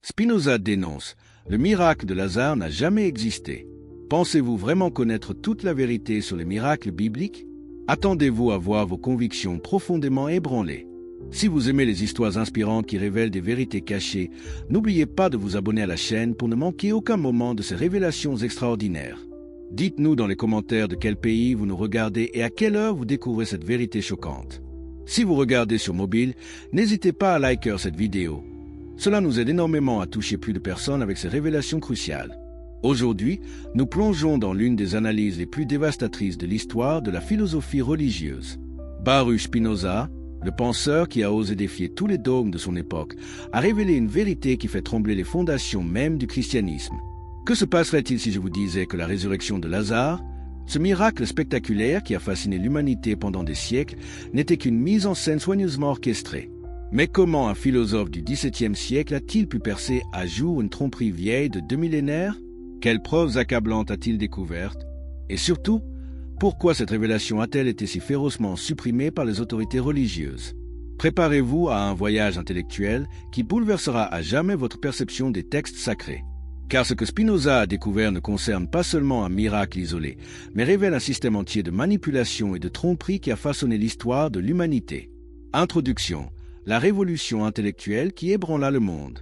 Spinoza dénonce « Le miracle de Lazare n'a jamais existé ». Pensez-vous vraiment connaître toute la vérité sur les miracles bibliques? Attendez-vous à voir vos convictions profondément ébranlées. Si vous aimez les histoires inspirantes qui révèlent des vérités cachées, n'oubliez pas de vous abonner à la chaîne pour ne manquer aucun moment de ces révélations extraordinaires. Dites-nous dans les commentaires de quel pays vous nous regardez et à quelle heure vous découvrez cette vérité choquante. Si vous regardez sur mobile, n'hésitez pas à liker cette vidéo. Cela nous aide énormément à toucher plus de personnes avec ces révélations cruciales. Aujourd'hui, nous plongeons dans l'une des analyses les plus dévastatrices de l'histoire de la philosophie religieuse. Baruch Spinoza, le penseur qui a osé défier tous les dogmes de son époque, a révélé une vérité qui fait trembler les fondations même du christianisme. Que se passerait-il si je vous disais que la résurrection de Lazare, ce miracle spectaculaire qui a fasciné l'humanité pendant des siècles, n'était qu'une mise en scène soigneusement orchestrée? Mais comment un philosophe du XVIIe siècle a-t-il pu percer à jour une tromperie vieille de 2 millénaires? Quelles preuves accablantes a-t-il découvertes? Et surtout, pourquoi cette révélation a-t-elle été si férocement supprimée par les autorités religieuses? Préparez-vous à un voyage intellectuel qui bouleversera à jamais votre perception des textes sacrés. Car ce que Spinoza a découvert ne concerne pas seulement un miracle isolé, mais révèle un système entier de manipulation et de tromperie qui a façonné l'histoire de l'humanité. Introduction. La révolution intellectuelle qui ébranla le monde.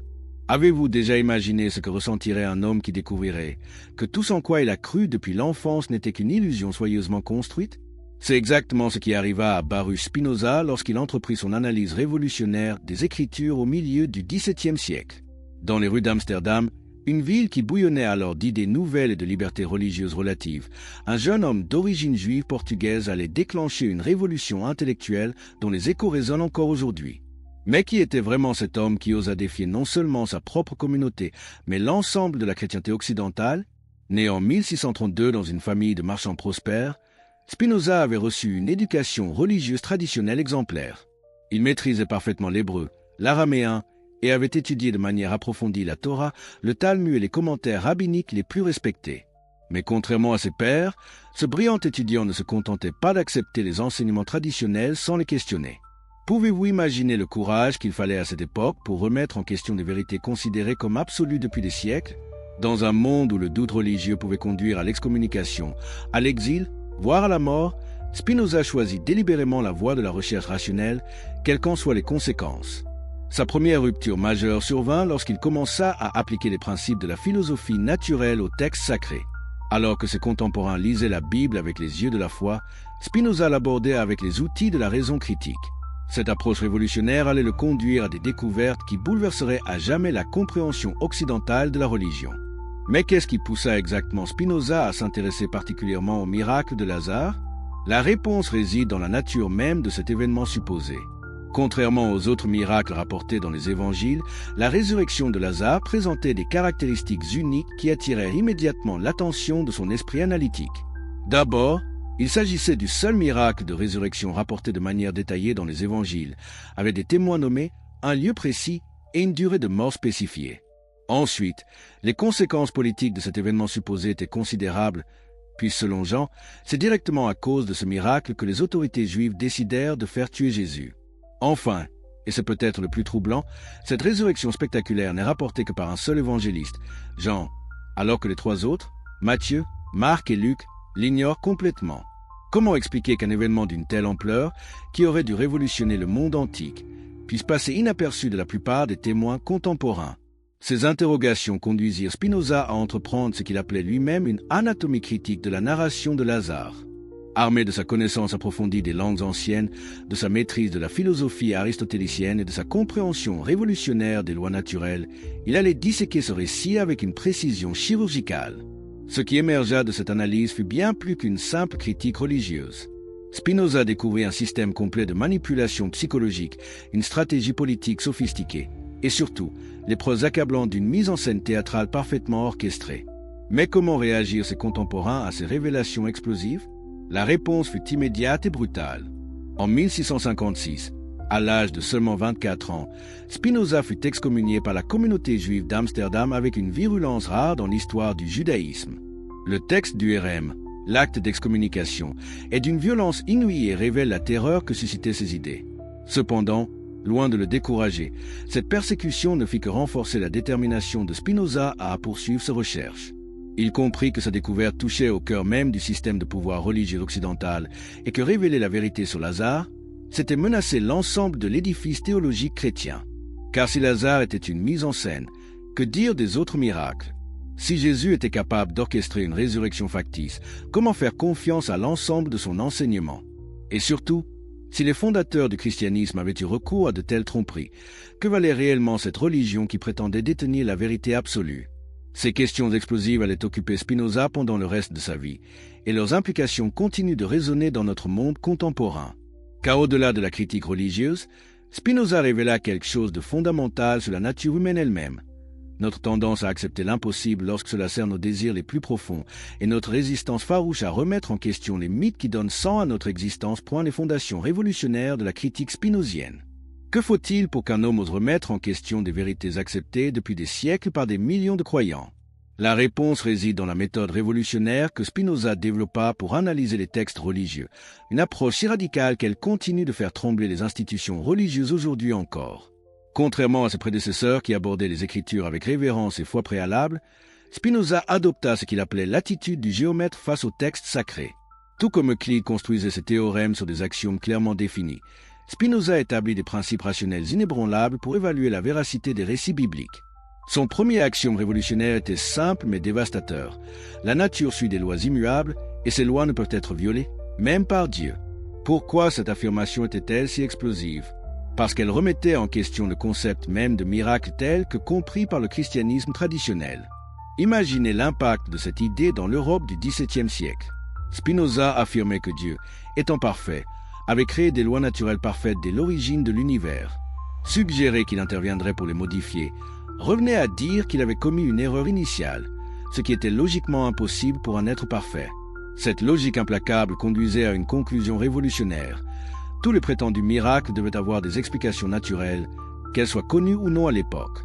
Avez-vous déjà imaginé ce que ressentirait un homme qui découvrirait que tout ce en quoi il a cru depuis l'enfance n'était qu'une illusion soigneusement construite? C'est exactement ce qui arriva à Baruch Spinoza lorsqu'il entreprit son analyse révolutionnaire des Écritures au milieu du XVIIe siècle. Dans les rues d'Amsterdam, une ville qui bouillonnait alors d'idées nouvelles et de libertés religieuses relatives, un jeune homme d'origine juive portugaise allait déclencher une révolution intellectuelle dont les échos résonnent encore aujourd'hui. Mais qui était vraiment cet homme qui osa défier non seulement sa propre communauté, mais l'ensemble de la chrétienté occidentale? Né en 1632 dans une famille de marchands prospères, Spinoza avait reçu une éducation religieuse traditionnelle exemplaire. Il maîtrisait parfaitement l'hébreu, l'araméen et avait étudié de manière approfondie la Torah, le Talmud et les commentaires rabbiniques les plus respectés. Mais contrairement à ses pairs, ce brillant étudiant ne se contentait pas d'accepter les enseignements traditionnels sans les questionner. Pouvez-vous imaginer le courage qu'il fallait à cette époque pour remettre en question des vérités considérées comme absolues depuis des siècles? Dans un monde où le doute religieux pouvait conduire à l'excommunication, à l'exil, voire à la mort, Spinoza choisit délibérément la voie de la recherche rationnelle, quelles qu'en soient les conséquences. Sa première rupture majeure survint lorsqu'il commença à appliquer les principes de la philosophie naturelle aux textes sacrés. Alors que ses contemporains lisaient la Bible avec les yeux de la foi, Spinoza l'abordait avec les outils de la raison critique. Cette approche révolutionnaire allait le conduire à des découvertes qui bouleverseraient à jamais la compréhension occidentale de la religion. Mais qu'est-ce qui poussa exactement Spinoza à s'intéresser particulièrement au miracle de Lazare? La réponse réside dans la nature même de cet événement supposé. Contrairement aux autres miracles rapportés dans les évangiles, la résurrection de Lazare présentait des caractéristiques uniques qui attirèrent immédiatement l'attention de son esprit analytique. D'abord, il s'agissait du seul miracle de résurrection rapporté de manière détaillée dans les évangiles, avec des témoins nommés, un lieu précis et une durée de mort spécifiée. Ensuite, les conséquences politiques de cet événement supposé étaient considérables, puis selon Jean, c'est directement à cause de ce miracle que les autorités juives décidèrent de faire tuer Jésus. Enfin, et c'est peut-être le plus troublant, cette résurrection spectaculaire n'est rapportée que par un seul évangéliste, Jean, alors que les 3 autres, Matthieu, Marc et Luc, l'ignorent complètement. Comment expliquer qu'un événement d'une telle ampleur, qui aurait dû révolutionner le monde antique, puisse passer inaperçu de la plupart des témoins contemporains? Ces interrogations conduisirent Spinoza à entreprendre ce qu'il appelait lui-même une anatomie critique de la narration de Lazare. Armé de sa connaissance approfondie des langues anciennes, de sa maîtrise de la philosophie aristotélicienne et de sa compréhension révolutionnaire des lois naturelles, il allait disséquer ce récit avec une précision chirurgicale. Ce qui émergea de cette analyse fut bien plus qu'une simple critique religieuse. Spinoza découvrit un système complet de manipulation psychologique, une stratégie politique sophistiquée, et surtout, les preuves accablantes d'une mise en scène théâtrale parfaitement orchestrée. Mais comment réagirent ses contemporains à ces révélations explosives? La réponse fut immédiate et brutale. En 1656, à l'âge de seulement 24 ans, Spinoza fut excommunié par la communauté juive d'Amsterdam avec une virulence rare dans l'histoire du judaïsme. Le texte du RM, l'acte d'excommunication, est d'une violence inouïe et révèle la terreur que suscitaient ses idées. Cependant, Loin de le décourager, cette persécution ne fit que renforcer la détermination de Spinoza à poursuivre ses recherches. Il comprit que sa découverte touchait au cœur même du système de pouvoir religieux occidental et que révéler la vérité sur Lazare, c'était menacer l'ensemble de l'édifice théologique chrétien. Car si Lazare était une mise en scène, que dire des autres miracles? Si Jésus était capable d'orchestrer une résurrection factice, comment faire confiance à l'ensemble de son enseignement? Et surtout, si les fondateurs du christianisme avaient eu recours à de telles tromperies, que valait réellement cette religion qui prétendait détenir la vérité absolue? Ces questions explosives allaient occuper Spinoza pendant le reste de sa vie, et leurs implications continuent de résonner dans notre monde contemporain. Car au-delà de la critique religieuse, Spinoza révéla quelque chose de fondamental sur la nature humaine elle-même. Notre tendance à accepter l'impossible lorsque cela sert nos désirs les plus profonds et notre résistance farouche à remettre en question les mythes qui donnent sang à notre existence pointent les fondations révolutionnaires de la critique spinozienne. Que faut-il pour qu'un homme ose remettre en question des vérités acceptées depuis des siècles par des millions de croyants? La réponse réside dans la méthode révolutionnaire que Spinoza développa pour analyser les textes religieux, une approche si radicale qu'elle continue de faire trembler les institutions religieuses aujourd'hui encore. Contrairement à ses prédécesseurs qui abordaient les Écritures avec révérence et foi préalable, Spinoza adopta ce qu'il appelait l'attitude du géomètre face aux textes sacrés. Tout comme Euclide construisait ses théorèmes sur des axiomes clairement définis, Spinoza établit des principes rationnels inébranlables pour évaluer la véracité des récits bibliques. Son premier axiome révolutionnaire était simple mais dévastateur. La nature suit des lois immuables et ces lois ne peuvent être violées, même par Dieu. Pourquoi cette affirmation était-elle si explosive? Parce qu'elle remettait en question le concept même de miracle tel que compris par le christianisme traditionnel. Imaginez l'impact de cette idée dans l'Europe du XVIIe siècle. Spinoza affirmait que Dieu, étant parfait, avait créé des lois naturelles parfaites dès l'origine de l'univers. Suggérer qu'il interviendrait pour les modifier revenait à dire qu'il avait commis une erreur initiale, ce qui était logiquement impossible pour un être parfait. Cette logique implacable conduisait à une conclusion révolutionnaire. Tous les prétendus miracles devaient avoir des explications naturelles, qu'elles soient connues ou non à l'époque.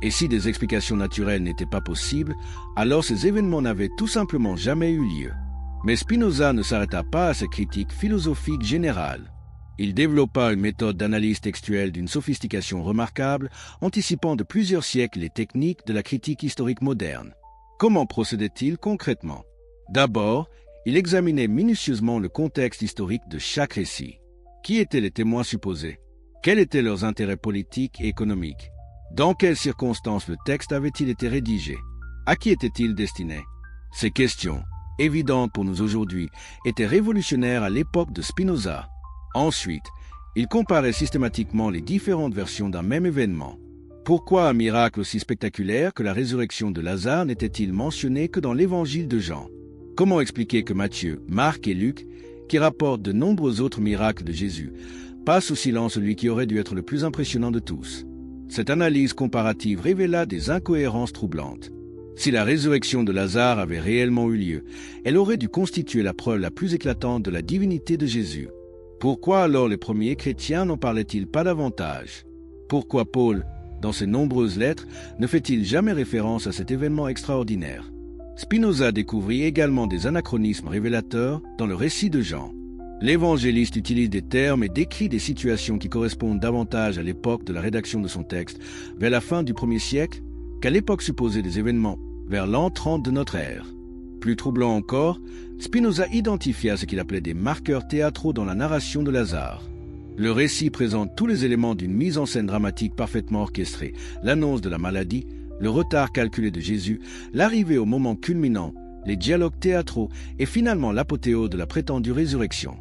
Et si des explications naturelles n'étaient pas possibles, alors ces événements n'avaient tout simplement jamais eu lieu. Mais Spinoza ne s'arrêta pas à ces critiques philosophiques générales. Il développa une méthode d'analyse textuelle d'une sophistication remarquable, anticipant de plusieurs siècles les techniques de la critique historique moderne. Comment procédait-il concrètement? D'abord, il examinait minutieusement le contexte historique de chaque récit. Qui étaient les témoins supposés? Quels étaient leurs intérêts politiques et économiques? Dans quelles circonstances le texte avait-il été rédigé? À qui était-il destiné? Ces questions, évidentes pour nous aujourd'hui, étaient révolutionnaires à l'époque de Spinoza. Ensuite, il comparait systématiquement les différentes versions d'un même événement. Pourquoi un miracle aussi spectaculaire que la résurrection de Lazare n'était-il mentionné que dans l'évangile de Jean? Comment expliquer que Matthieu, Marc et Luc, qui rapportent de nombreux autres miracles de Jésus, passent sous silence celui qui aurait dû être le plus impressionnant de tous? Cette analyse comparative révéla des incohérences troublantes. Si la résurrection de Lazare avait réellement eu lieu, elle aurait dû constituer la preuve la plus éclatante de la divinité de Jésus. Pourquoi alors les premiers chrétiens n'en parlaient-ils pas davantage? Pourquoi Paul, dans ses nombreuses lettres, ne fait-il jamais référence à cet événement extraordinaire? Spinoza découvrit également des anachronismes révélateurs dans le récit de Jean. L'évangéliste utilise des termes et décrit des situations qui correspondent davantage à l'époque de la rédaction de son texte, vers la fin du 1er siècle, qu'à l'époque supposée des événements, vers l'an 30 de notre ère. Plus troublant encore, Spinoza identifia ce qu'il appelait des marqueurs théâtraux dans la narration de Lazare. Le récit présente tous les éléments d'une mise en scène dramatique parfaitement orchestrée, l'annonce de la maladie, le retard calculé de Jésus, l'arrivée au moment culminant, les dialogues théâtraux et finalement l'apothéose de la prétendue résurrection.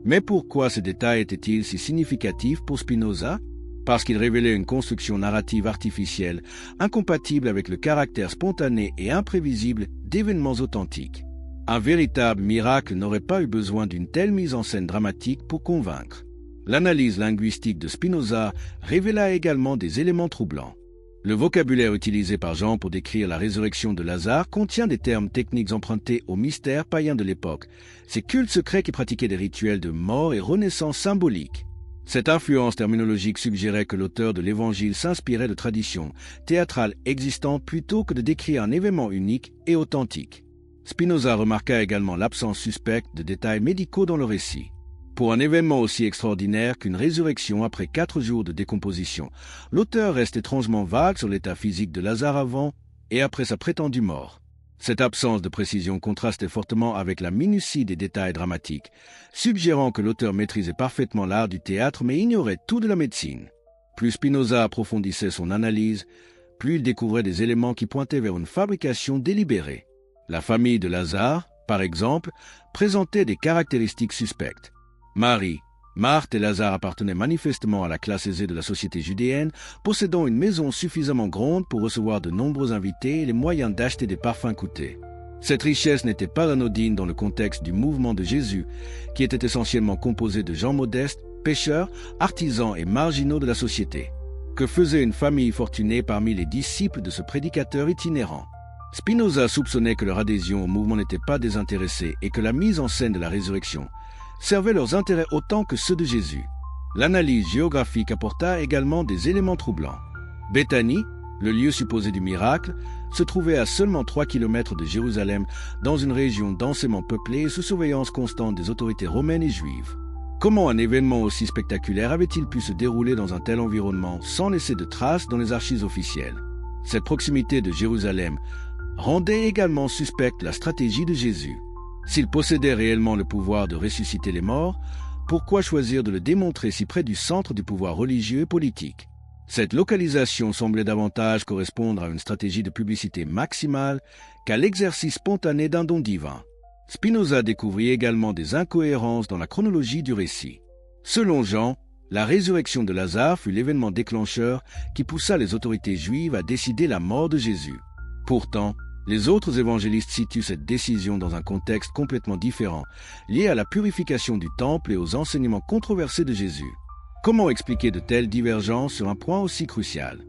Mais pourquoi ces détails étaient-ils si significatifs pour Spinoza? Parce qu'ils révélaient une construction narrative artificielle, incompatible avec le caractère spontané et imprévisible d'événements authentiques. Un véritable miracle n'aurait pas eu besoin d'une telle mise en scène dramatique pour convaincre. L'analyse linguistique de Spinoza révéla également des éléments troublants. Le vocabulaire utilisé par Jean pour décrire la résurrection de Lazare contient des termes techniques empruntés aux mystères païens de l'époque, ces cultes secrets qui pratiquaient des rituels de mort et renaissance symboliques. Cette influence terminologique suggérait que l'auteur de l'Évangile s'inspirait de traditions théâtrales existantes plutôt que de décrire un événement unique et authentique. Spinoza remarqua également l'absence suspecte de détails médicaux dans le récit. Pour un événement aussi extraordinaire qu'une résurrection après 4 jours de décomposition, l'auteur reste étrangement vague sur l'état physique de Lazare avant et après sa prétendue mort. Cette absence de précision contrastait fortement avec la minutie des détails dramatiques, suggérant que l'auteur maîtrisait parfaitement l'art du théâtre mais ignorait tout de la médecine. Plus Spinoza approfondissait son analyse, plus il découvrait des éléments qui pointaient vers une fabrication délibérée. La famille de Lazare, par exemple, présentait des caractéristiques suspectes. Marie, Marthe et Lazare appartenaient manifestement à la classe aisée de la société judéenne, possédant une maison suffisamment grande pour recevoir de nombreux invités et les moyens d'acheter des parfums coûtés. Cette richesse n'était pas anodine dans le contexte du mouvement de Jésus, qui était essentiellement composé de gens modestes, pêcheurs, artisans et marginaux de la société. Que faisait une famille fortunée parmi les disciples de ce prédicateur itinérant? Spinoza soupçonnait que leur adhésion au mouvement n'était pas désintéressée et que la mise en scène de la résurrection servait leurs intérêts autant que ceux de Jésus. L'analyse géographique apporta également des éléments troublants. Béthanie, le lieu supposé du miracle, se trouvait à seulement 3 km de Jérusalem, dans une région densément peuplée et sous surveillance constante des autorités romaines et juives. Comment un événement aussi spectaculaire avait-il pu se dérouler dans un tel environnement sans laisser de traces dans les archives officielles? Cette proximité de Jérusalem rendait également suspecte la stratégie de Jésus. S'il possédait réellement le pouvoir de ressusciter les morts, pourquoi choisir de le démontrer si près du centre du pouvoir religieux et politique? Cette localisation semblait davantage correspondre à une stratégie de publicité maximale qu'à l'exercice spontané d'un don divin. Spinoza découvrit également des incohérences dans la chronologie du récit. Selon Jean, la résurrection de Lazare fut l'événement déclencheur qui poussa les autorités juives à décider la mort de Jésus. Pourtant, les autres évangélistes situent cette décision dans un contexte complètement différent, lié à la purification du temple et aux enseignements controversés de Jésus. Comment expliquer de telles divergences sur un point aussi crucial?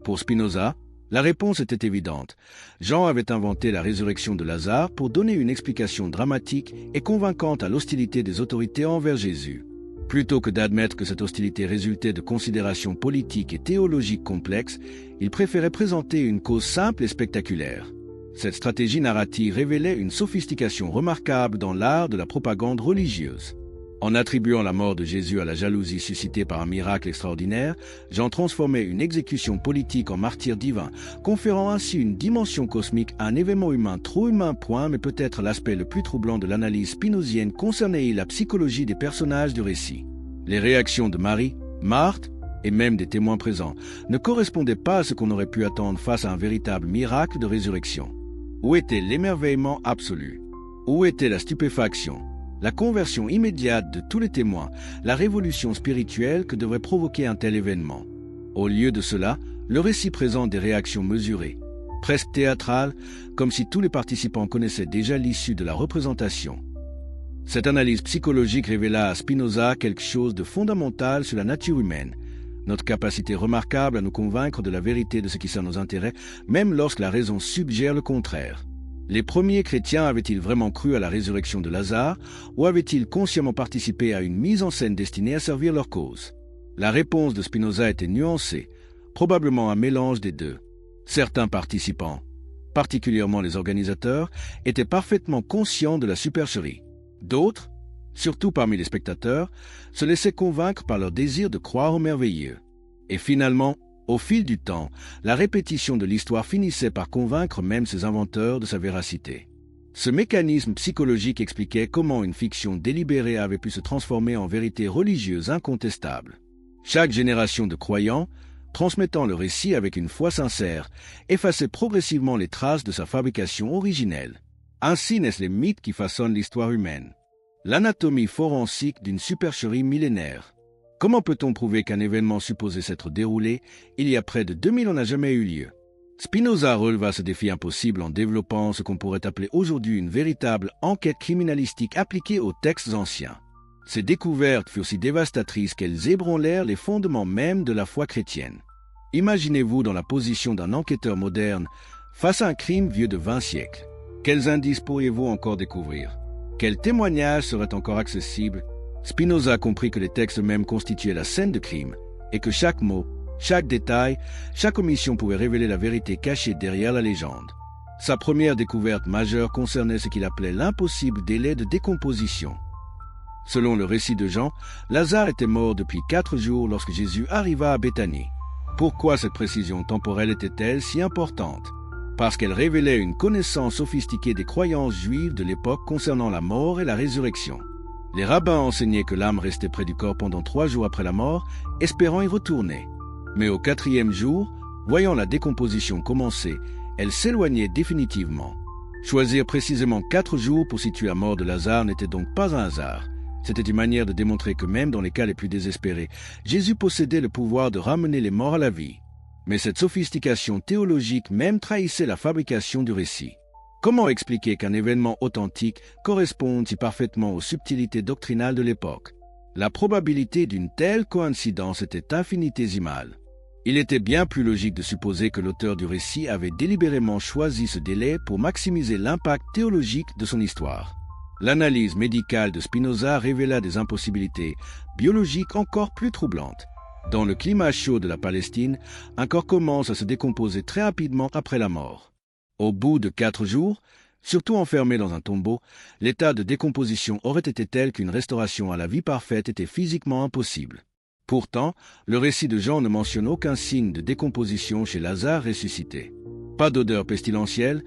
Pour Spinoza, la réponse était évidente. Jean avait inventé la résurrection de Lazare pour donner une explication dramatique et convaincante à l'hostilité des autorités envers Jésus. Plutôt que d'admettre que cette hostilité résultait de considérations politiques et théologiques complexes, il préférait présenter une cause simple et spectaculaire. Cette stratégie narrative révélait une sophistication remarquable dans l'art de la propagande religieuse. En attribuant la mort de Jésus à la jalousie suscitée par un miracle extraordinaire, Jean transformait une exécution politique en martyre divin, conférant ainsi une dimension cosmique à un événement humain trop humain point, mais peut-être l'aspect le plus troublant de l'analyse spinozienne concernait la psychologie des personnages du récit. Les réactions de Marie, Marthe et même des témoins présents ne correspondaient pas à ce qu'on aurait pu attendre face à un véritable miracle de résurrection. Où était l'émerveillement absolu? Où était la stupéfaction? La conversion immédiate de tous les témoins, la révolution spirituelle que devrait provoquer un tel événement. Au lieu de cela, le récit présente des réactions mesurées, presque théâtrales, comme si tous les participants connaissaient déjà l'issue de la représentation. Cette analyse psychologique révéla à Spinoza quelque chose de fondamental sur la nature humaine, notre capacité remarquable à nous convaincre de la vérité de ce qui sert nos intérêts, même lorsque la raison suggère le contraire. Les premiers chrétiens avaient-ils vraiment cru à la résurrection de Lazare ou avaient-ils consciemment participé à une mise en scène destinée à servir leur cause? La réponse de Spinoza était nuancée, probablement un mélange des deux. Certains participants, particulièrement les organisateurs, étaient parfaitement conscients de la supercherie. D'autres, surtout parmi les spectateurs, se laissaient convaincre par leur désir de croire au merveilleux. Et finalement, au fil du temps, la répétition de l'histoire finissait par convaincre même ses inventeurs de sa véracité. Ce mécanisme psychologique expliquait comment une fiction délibérée avait pu se transformer en vérité religieuse incontestable. Chaque génération de croyants, transmettant le récit avec une foi sincère, effaçait progressivement les traces de sa fabrication originelle. Ainsi naissent les mythes qui façonnent l'histoire humaine. L'anatomie forensique d'une supercherie millénaire. Comment peut-on prouver qu'un événement supposé s'être déroulé il y a près de 2000 ans n'a jamais eu lieu? Spinoza releva ce défi impossible en développant ce qu'on pourrait appeler aujourd'hui une véritable enquête criminalistique appliquée aux textes anciens. Ces découvertes furent si dévastatrices qu'elles ébranlèrent les fondements mêmes de la foi chrétienne. Imaginez-vous dans la position d'un enquêteur moderne face à un crime vieux de 20 siècles. Quels indices pourriez-vous encore découvrir? Quels témoignages seraient encore accessibles? Spinoza comprit que les textes eux-mêmes constituaient la scène de crime et que chaque mot, chaque détail, chaque omission pouvait révéler la vérité cachée derrière la légende. Sa première découverte majeure concernait ce qu'il appelait l'impossible délai de décomposition. Selon le récit de Jean, Lazare était mort depuis 4 jours lorsque Jésus arriva à Béthanie. Pourquoi cette précision temporelle était-elle si importante? Parce qu'elle révélait une connaissance sophistiquée des croyances juives de l'époque concernant la mort et la résurrection. Les rabbins enseignaient que l'âme restait près du corps pendant 3 jours après la mort, espérant y retourner. Mais au 4e jour, voyant la décomposition commencer, elle s'éloignait définitivement. Choisir précisément 4 jours pour situer la mort de Lazare n'était donc pas un hasard. C'était une manière de démontrer que même dans les cas les plus désespérés, Jésus possédait le pouvoir de ramener les morts à la vie. Mais cette sophistication théologique même trahissait la fabrication du récit. Comment expliquer qu'un événement authentique corresponde si parfaitement aux subtilités doctrinales de l'époque? La probabilité d'une telle coïncidence était infinitésimale. Il était bien plus logique de supposer que l'auteur du récit avait délibérément choisi ce délai pour maximiser l'impact théologique de son histoire. L'analyse médicale de Spinoza révéla des impossibilités biologiques encore plus troublantes. Dans le climat chaud de la Palestine, un corps commence à se décomposer très rapidement après la mort. Au bout de 4 jours, surtout enfermé dans un tombeau, l'état de décomposition aurait été tel qu'une restauration à la vie parfaite était physiquement impossible. Pourtant, le récit de Jean ne mentionne aucun signe de décomposition chez Lazare ressuscité. Pas d'odeur pestilentielle,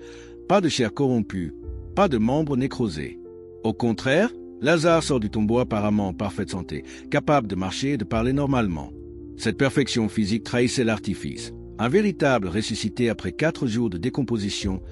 pas de chair corrompue, pas de membres nécrosés. Au contraire, Lazare sort du tombeau apparemment en parfaite santé, capable de marcher et de parler normalement. Cette perfection physique trahissait l'artifice. Un véritable ressuscité après 4 jours de décomposition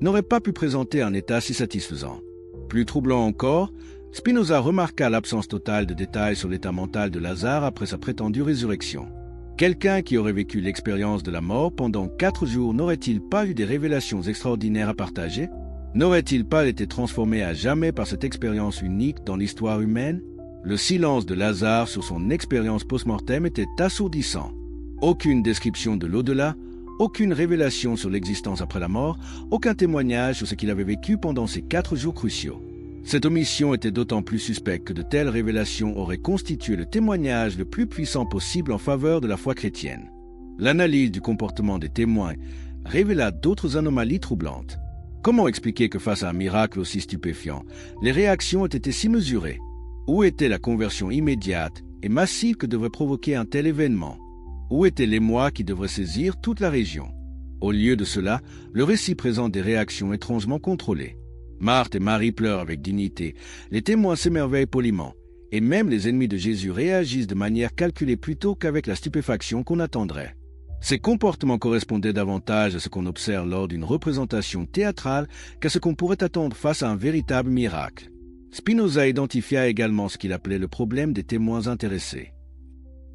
n'aurait pas pu présenter un état si satisfaisant. Plus troublant encore, Spinoza remarqua l'absence totale de détails sur l'état mental de Lazare après sa prétendue résurrection. Quelqu'un qui aurait vécu l'expérience de la mort pendant 4 jours n'aurait-il pas eu des révélations extraordinaires à partager? N'aurait-il pas été transformé à jamais par cette expérience unique dans l'histoire humaine? Le silence de Lazare sur son expérience post-mortem était assourdissant. Aucune description de l'au-delà, aucune révélation sur l'existence après la mort, aucun témoignage sur ce qu'il avait vécu pendant ces 4 jours cruciaux. Cette omission était d'autant plus suspecte que de telles révélations auraient constitué le témoignage le plus puissant possible en faveur de la foi chrétienne. L'analyse du comportement des témoins révéla d'autres anomalies troublantes. Comment expliquer que face à un miracle aussi stupéfiant, les réactions aient été si mesurées? Où était la conversion immédiate et massive que devrait provoquer un tel événement? Où était l'émoi qui devrait saisir toute la région? Au lieu de cela, le récit présente des réactions étrangement contrôlées. Marthe et Marie pleurent avec dignité, les témoins s'émerveillent poliment, et même les ennemis de Jésus réagissent de manière calculée plutôt qu'avec la stupéfaction qu'on attendrait. Ces comportements correspondaient davantage à ce qu'on observe lors d'une représentation théâtrale qu'à ce qu'on pourrait attendre face à un véritable miracle. Spinoza identifia également ce qu'il appelait le problème des témoins intéressés.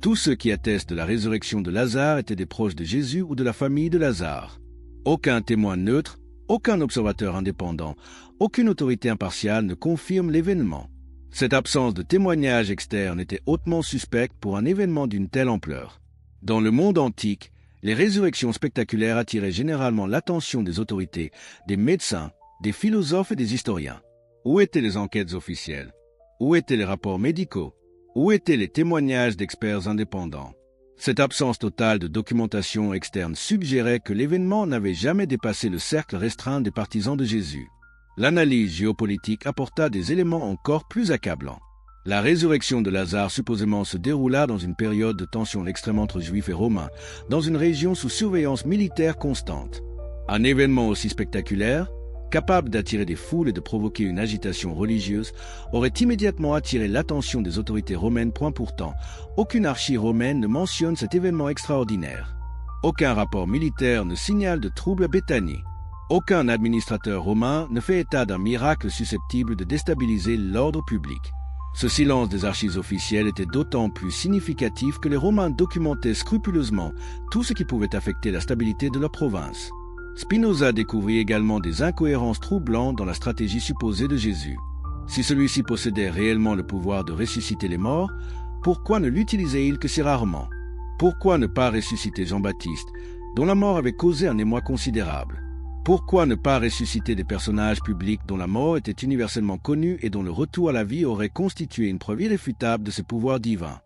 Tous ceux qui attestent de la résurrection de Lazare étaient des proches de Jésus ou de la famille de Lazare. Aucun témoin neutre, aucun observateur indépendant, aucune autorité impartiale ne confirme l'événement. Cette absence de témoignage externe était hautement suspecte pour un événement d'une telle ampleur. Dans le monde antique, les résurrections spectaculaires attiraient généralement l'attention des autorités, des médecins, des philosophes et des historiens. Où étaient les enquêtes officielles? Où étaient les rapports médicaux? Où étaient les témoignages d'experts indépendants? Cette absence totale de documentation externe suggérait que l'événement n'avait jamais dépassé le cercle restreint des partisans de Jésus. L'analyse géopolitique apporta des éléments encore plus accablants. La résurrection de Lazare supposément se déroula dans une période de tension extrême entre Juifs et Romains, dans une région sous surveillance militaire constante. Un événement aussi spectaculaire, capable d'attirer des foules et de provoquer une agitation religieuse, aurait immédiatement attiré l'attention des autorités romaines. Pourtant, aucune archive romaine ne mentionne cet événement extraordinaire. Aucun rapport militaire ne signale de troubles à Béthanie. Aucun administrateur romain ne fait état d'un miracle susceptible de déstabiliser l'ordre public. Ce silence des archives officielles était d'autant plus significatif que les Romains documentaient scrupuleusement tout ce qui pouvait affecter la stabilité de leur province. Spinoza découvrit également des incohérences troublantes dans la stratégie supposée de Jésus. Si celui-ci possédait réellement le pouvoir de ressusciter les morts, pourquoi ne l'utilisait-il que si rarement? Pourquoi ne pas ressusciter Jean-Baptiste, dont la mort avait causé un émoi considérable? Pourquoi ne pas ressusciter des personnages publics dont la mort était universellement connue et dont le retour à la vie aurait constitué une preuve irréfutable de ses pouvoirs divins?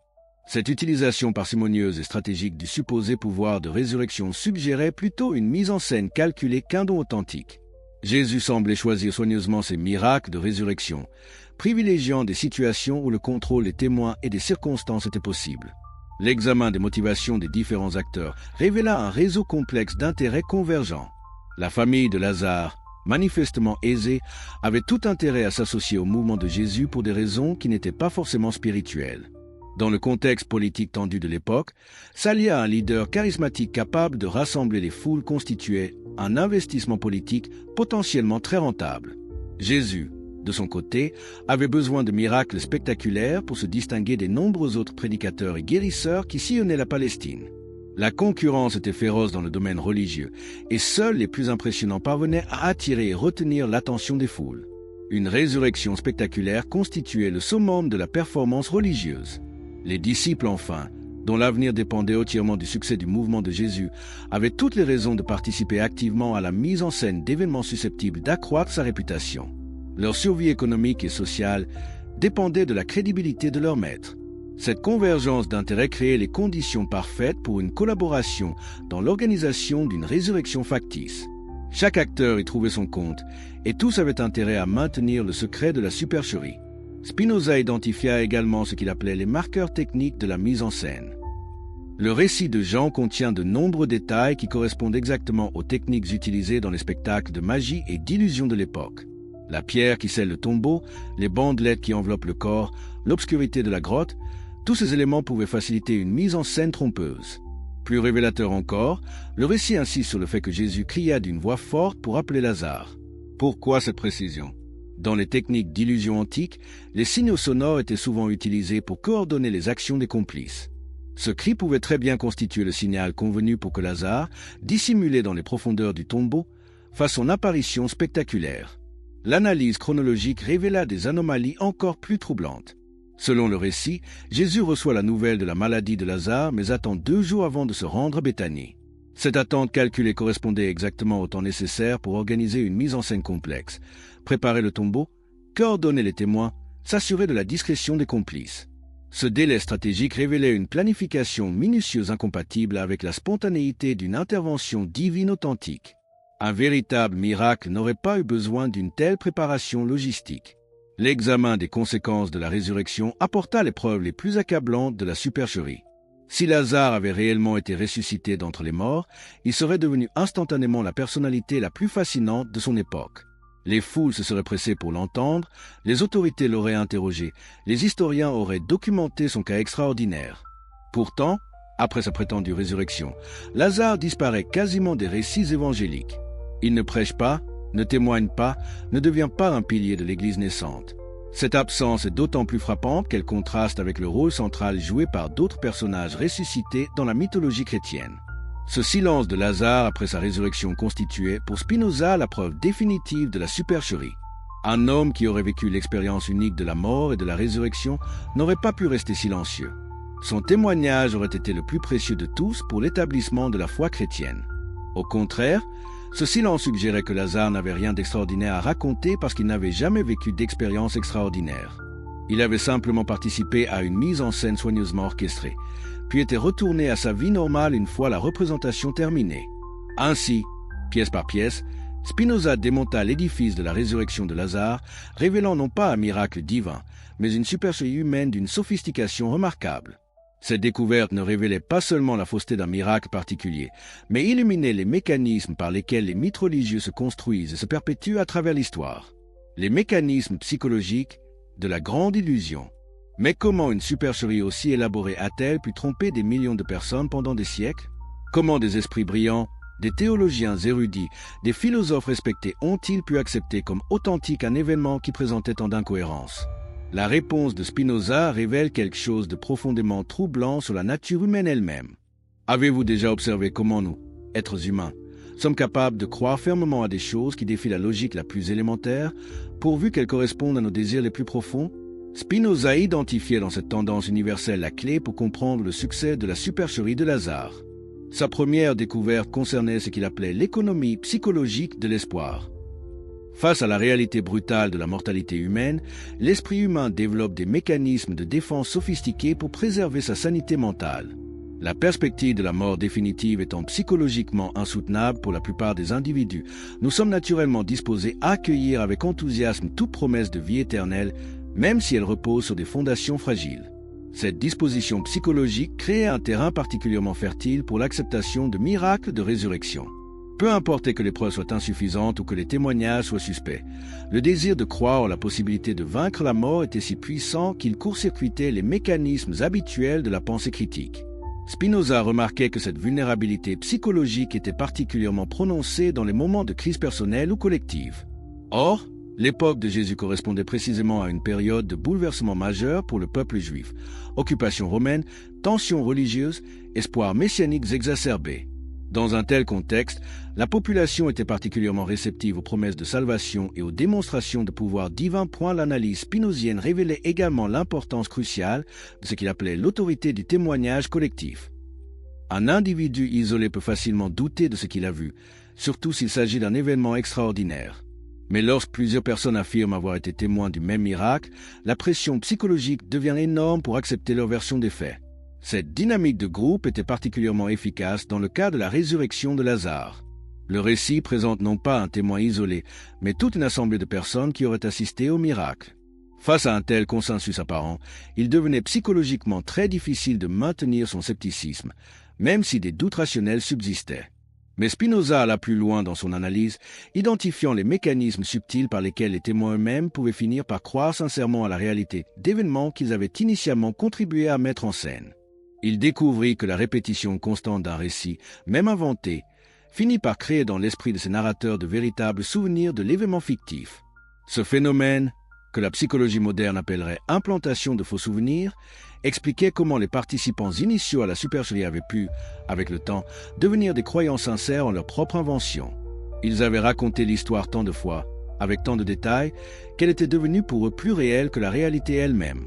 Cette utilisation parcimonieuse et stratégique du supposé pouvoir de résurrection suggérait plutôt une mise en scène calculée qu'un don authentique. Jésus semblait choisir soigneusement ses miracles de résurrection, privilégiant des situations où le contrôle des témoins et des circonstances était possible. L'examen des motivations des différents acteurs révéla un réseau complexe d'intérêts convergents. La famille de Lazare, manifestement aisée, avait tout intérêt à s'associer au mouvement de Jésus pour des raisons qui n'étaient pas forcément spirituelles. Dans le contexte politique tendu de l'époque, s'allier à un leader charismatique capable de rassembler les foules constituait un investissement politique potentiellement très rentable. Jésus, de son côté, avait besoin de miracles spectaculaires pour se distinguer des nombreux autres prédicateurs et guérisseurs qui sillonnaient la Palestine. La concurrence était féroce dans le domaine religieux, et seuls les plus impressionnants parvenaient à attirer et retenir l'attention des foules. Une résurrection spectaculaire constituait le summum de la performance religieuse. Les disciples, enfin, dont l'avenir dépendait entièrement du succès du mouvement de Jésus, avaient toutes les raisons de participer activement à la mise en scène d'événements susceptibles d'accroître sa réputation. Leur survie économique et sociale dépendait de la crédibilité de leur maître. Cette convergence d'intérêts créait les conditions parfaites pour une collaboration dans l'organisation d'une résurrection factice. Chaque acteur y trouvait son compte, et tous avaient intérêt à maintenir le secret de la supercherie. Spinoza identifia également ce qu'il appelait les marqueurs techniques de la mise en scène. Le récit de Jean contient de nombreux détails qui correspondent exactement aux techniques utilisées dans les spectacles de magie et d'illusion de l'époque. La pierre qui scelle le tombeau, les bandelettes qui enveloppent le corps, l'obscurité de la grotte, tous ces éléments pouvaient faciliter une mise en scène trompeuse. Plus révélateur encore, le récit insiste sur le fait que Jésus cria d'une voix forte pour appeler Lazare. Pourquoi cette précision ? Dans les techniques d'illusion antiques, les signaux sonores étaient souvent utilisés pour coordonner les actions des complices. Ce cri pouvait très bien constituer le signal convenu pour que Lazare, dissimulé dans les profondeurs du tombeau, fasse son apparition spectaculaire. L'analyse chronologique révéla des anomalies encore plus troublantes. Selon le récit, Jésus reçoit la nouvelle de la maladie de Lazare, mais attend 2 jours avant de se rendre à Béthanie. Cette attente calculée correspondait exactement au temps nécessaire pour organiser une mise en scène complexe, préparer le tombeau, coordonner les témoins, s'assurer de la discrétion des complices. Ce délai stratégique révélait une planification minutieuse incompatible avec la spontanéité d'une intervention divine authentique. Un véritable miracle n'aurait pas eu besoin d'une telle préparation logistique. L'examen des conséquences de la résurrection apporta les preuves les plus accablantes de la supercherie. Si Lazare avait réellement été ressuscité d'entre les morts, il serait devenu instantanément la personnalité la plus fascinante de son époque. Les foules se seraient pressées pour l'entendre, les autorités l'auraient interrogé, les historiens auraient documenté son cas extraordinaire. Pourtant, après sa prétendue résurrection, Lazare disparaît quasiment des récits évangéliques. Il ne prêche pas, ne témoigne pas, ne devient pas un pilier de l'Église naissante. Cette absence est d'autant plus frappante qu'elle contraste avec le rôle central joué par d'autres personnages ressuscités dans la mythologie chrétienne. Ce silence de Lazare après sa résurrection constituait pour Spinoza la preuve définitive de la supercherie. Un homme qui aurait vécu l'expérience unique de la mort et de la résurrection n'aurait pas pu rester silencieux. Son témoignage aurait été le plus précieux de tous pour l'établissement de la foi chrétienne. Au contraire, ce silence suggérait que Lazare n'avait rien d'extraordinaire à raconter parce qu'il n'avait jamais vécu d'expérience extraordinaire. Il avait simplement participé à une mise en scène soigneusement orchestrée, puis était retourné à sa vie normale une fois la représentation terminée. Ainsi, pièce par pièce, Spinoza démonta l'édifice de la résurrection de Lazare, révélant non pas un miracle divin, mais une supercherie humaine d'une sophistication remarquable. Cette découverte ne révélait pas seulement la fausseté d'un miracle particulier, mais illuminait les mécanismes par lesquels les mythes religieux se construisent et se perpétuent à travers l'histoire. Les mécanismes psychologiques de la grande illusion. Mais comment une supercherie aussi élaborée a-t-elle pu tromper des millions de personnes pendant des siècles? Comment des esprits brillants, des théologiens érudits, des philosophes respectés ont-ils pu accepter comme authentique un événement qui présentait tant d'incohérences? La réponse de Spinoza révèle quelque chose de profondément troublant sur la nature humaine elle-même. Avez-vous déjà observé comment nous, êtres humains, sommes capables de croire fermement à des choses qui défient la logique la plus élémentaire, pourvu qu'elles correspondent à nos désirs les plus profonds? Spinoza identifiait dans cette tendance universelle la clé pour comprendre le succès de la supercherie de Lazare. Sa première découverte concernait ce qu'il appelait l'économie psychologique de l'espoir. Face à la réalité brutale de la mortalité humaine, l'esprit humain développe des mécanismes de défense sophistiqués pour préserver sa sanité mentale. La perspective de la mort définitive étant psychologiquement insoutenable pour la plupart des individus, nous sommes naturellement disposés à accueillir avec enthousiasme toute promesse de vie éternelle, même si elle repose sur des fondations fragiles. Cette disposition psychologique crée un terrain particulièrement fertile pour l'acceptation de miracles de résurrection. Peu importe que les preuves soient insuffisantes ou que les témoignages soient suspects, le désir de croire en la possibilité de vaincre la mort était si puissant qu'il court-circuitait les mécanismes habituels de la pensée critique. Spinoza remarquait que cette vulnérabilité psychologique était particulièrement prononcée dans les moments de crise personnelle ou collective. Or, l'époque de Jésus correspondait précisément à une période de bouleversement majeur pour le peuple juif. Occupation romaine, tensions religieuses, espoirs messianiques exacerbés. Dans un tel contexte, la population était particulièrement réceptive aux promesses de salvation et aux démonstrations de pouvoir divin. L'analyse spinozienne révélait également l'importance cruciale de ce qu'il appelait l'autorité du témoignage collectif. Un individu isolé peut facilement douter de ce qu'il a vu, surtout s'il s'agit d'un événement extraordinaire. Mais lorsque plusieurs personnes affirment avoir été témoins du même miracle, la pression psychologique devient énorme pour accepter leur version des faits. Cette dynamique de groupe était particulièrement efficace dans le cas de la résurrection de Lazare. Le récit présente non pas un témoin isolé, mais toute une assemblée de personnes qui auraient assisté au miracle. Face à un tel consensus apparent, il devenait psychologiquement très difficile de maintenir son scepticisme, même si des doutes rationnels subsistaient. Mais Spinoza alla plus loin dans son analyse, identifiant les mécanismes subtils par lesquels les témoins eux-mêmes pouvaient finir par croire sincèrement à la réalité d'événements qu'ils avaient initialement contribué à mettre en scène. Il découvrit que la répétition constante d'un récit, même inventé, finit par créer dans l'esprit de ses narrateurs de véritables souvenirs de l'événement fictif. Ce phénomène, que la psychologie moderne appellerait implantation de faux souvenirs, expliquait comment les participants initiaux à la supercherie avaient pu, avec le temps, devenir des croyants sincères en leur propre invention. Ils avaient raconté l'histoire tant de fois, avec tant de détails, qu'elle était devenue pour eux plus réelle que la réalité elle-même.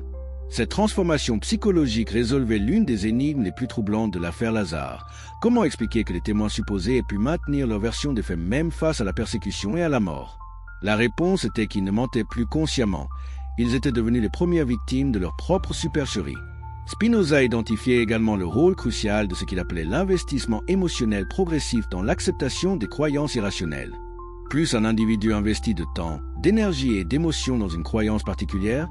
Cette transformation psychologique résolvait l'une des énigmes les plus troublantes de l'affaire Lazare. Comment expliquer que les témoins supposés aient pu maintenir leur version des faits même face à la persécution et à la mort? La réponse était qu'ils ne mentaient plus consciemment. Ils étaient devenus les premières victimes de leur propre supercherie. Spinoza identifiait également le rôle crucial de ce qu'il appelait l'investissement émotionnel progressif dans l'acceptation des croyances irrationnelles. Plus un individu investit de temps, d'énergie et d'émotion dans une croyance particulière,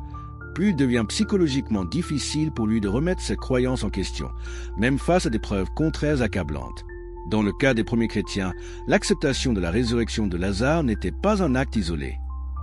plus il devient psychologiquement difficile pour lui de remettre cette croyance en question, même face à des preuves contraires accablantes. Dans le cas des premiers chrétiens, l'acceptation de la résurrection de Lazare n'était pas un acte isolé.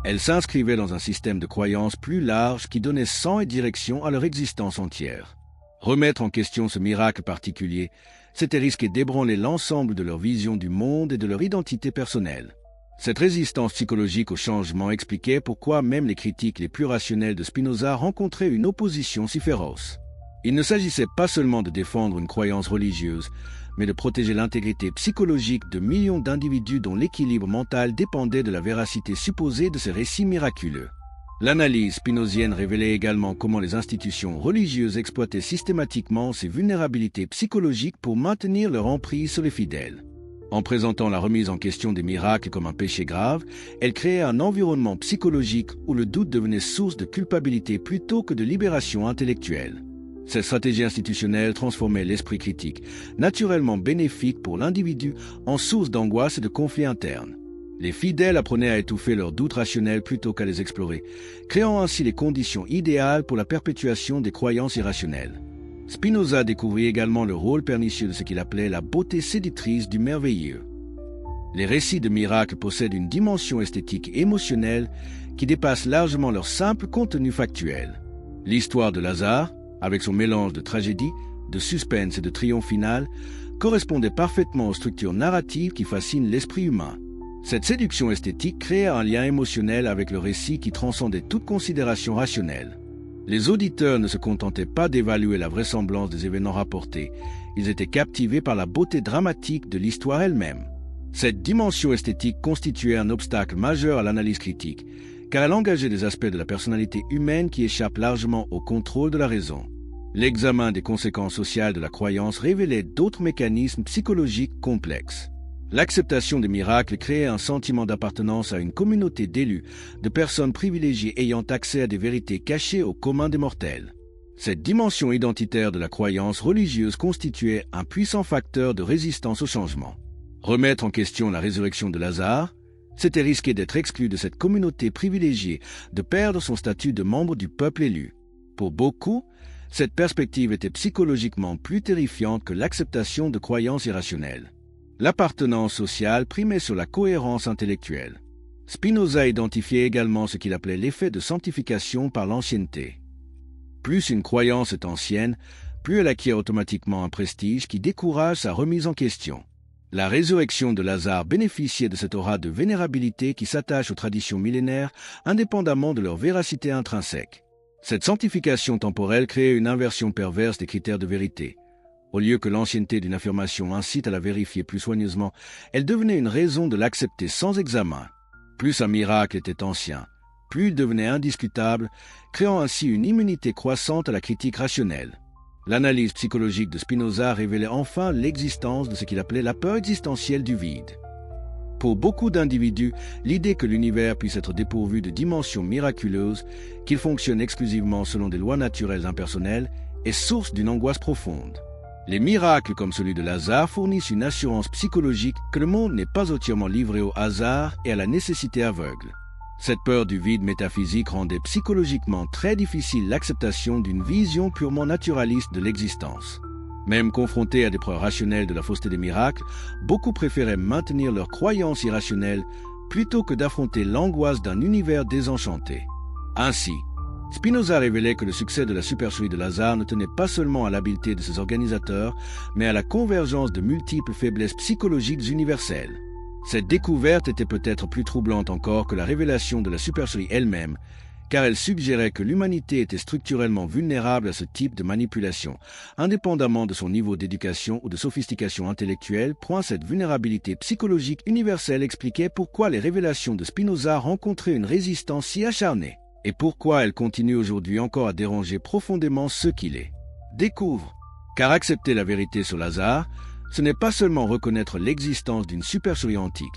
Elle s'inscrivait dans un système de croyances plus large qui donnait sens et direction à leur existence entière. Remettre en question ce miracle particulier, c'était risquer d'ébranler l'ensemble de leur vision du monde et de leur identité personnelle. Cette résistance psychologique au changement expliquait pourquoi même les critiques les plus rationnels de Spinoza rencontraient une opposition si féroce. Il ne s'agissait pas seulement de défendre une croyance religieuse, mais de protéger l'intégrité psychologique de millions d'individus dont l'équilibre mental dépendait de la véracité supposée de ces récits miraculeux. L'analyse spinozienne révélait également comment les institutions religieuses exploitaient systématiquement ces vulnérabilités psychologiques pour maintenir leur emprise sur les fidèles. En présentant la remise en question des miracles comme un péché grave, elle créait un environnement psychologique où le doute devenait source de culpabilité plutôt que de libération intellectuelle. Cette stratégie institutionnelle transformait l'esprit critique, naturellement bénéfique pour l'individu, en source d'angoisse et de conflits internes. Les fidèles apprenaient à étouffer leurs doutes rationnels plutôt qu'à les explorer, créant ainsi les conditions idéales pour la perpétuation des croyances irrationnelles. Spinoza découvrit également le rôle pernicieux de ce qu'il appelait la beauté séductrice du merveilleux. Les récits de miracles possèdent une dimension esthétique et émotionnelle qui dépasse largement leur simple contenu factuel. L'histoire de Lazare, avec son mélange de tragédie, de suspense et de triomphe final, correspondait parfaitement aux structures narratives qui fascinent l'esprit humain. Cette séduction esthétique créait un lien émotionnel avec le récit qui transcendait toute considération rationnelle. Les auditeurs ne se contentaient pas d'évaluer la vraisemblance des événements rapportés, ils étaient captivés par la beauté dramatique de l'histoire elle-même. Cette dimension esthétique constituait un obstacle majeur à l'analyse critique, car elle engageait des aspects de la personnalité humaine qui échappent largement au contrôle de la raison. L'examen des conséquences sociales de la croyance révélait d'autres mécanismes psychologiques complexes. L'acceptation des miracles créait un sentiment d'appartenance à une communauté d'élus, de personnes privilégiées ayant accès à des vérités cachées au commun des mortels. Cette dimension identitaire de la croyance religieuse constituait un puissant facteur de résistance au changement. Remettre en question la résurrection de Lazare, c'était risquer d'être exclu de cette communauté privilégiée, de perdre son statut de membre du peuple élu. Pour beaucoup, cette perspective était psychologiquement plus terrifiante que l'acceptation de croyances irrationnelles. L'appartenance sociale primait sur la cohérence intellectuelle. Spinoza identifiait également ce qu'il appelait l'effet de sanctification par l'ancienneté. Plus une croyance est ancienne, plus elle acquiert automatiquement un prestige qui décourage sa remise en question. La résurrection de Lazare bénéficiait de cette aura de vénérabilité qui s'attache aux traditions millénaires, indépendamment de leur véracité intrinsèque. Cette sanctification temporelle créait une inversion perverse des critères de vérité. Au lieu que l'ancienneté d'une affirmation incite à la vérifier plus soigneusement, elle devenait une raison de l'accepter sans examen. Plus un miracle était ancien, plus il devenait indiscutable, créant ainsi une immunité croissante à la critique rationnelle. L'analyse psychologique de Spinoza révélait enfin l'existence de ce qu'il appelait la peur existentielle du vide. Pour beaucoup d'individus, l'idée que l'univers puisse être dépourvu de dimensions miraculeuses, qu'il fonctionne exclusivement selon des lois naturelles impersonnelles, est source d'une angoisse profonde. Les miracles comme celui de Lazare fournissent une assurance psychologique que le monde n'est pas entièrement livré au hasard et à la nécessité aveugle. Cette peur du vide métaphysique rendait psychologiquement très difficile l'acceptation d'une vision purement naturaliste de l'existence. Même confrontés à des preuves rationnelles de la fausseté des miracles, beaucoup préféraient maintenir leur croyance irrationnelle plutôt que d'affronter l'angoisse d'un univers désenchanté. Ainsi, Spinoza révélait que le succès de la supercherie de Lazare ne tenait pas seulement à l'habileté de ses organisateurs, mais à la convergence de multiples faiblesses psychologiques universelles. Cette découverte était peut-être plus troublante encore que la révélation de la supercherie elle-même, car elle suggérait que l'humanité était structurellement vulnérable à ce type de manipulation. Indépendamment de son niveau d'éducation ou de sophistication intellectuelle, cette vulnérabilité psychologique universelle expliquait pourquoi les révélations de Spinoza rencontraient une résistance si acharnée, et pourquoi elles continuent aujourd'hui encore à déranger profondément ceux qui les découvrent. Car accepter la vérité sur Lazare, ce n'est pas seulement reconnaître l'existence d'une supercherie antique,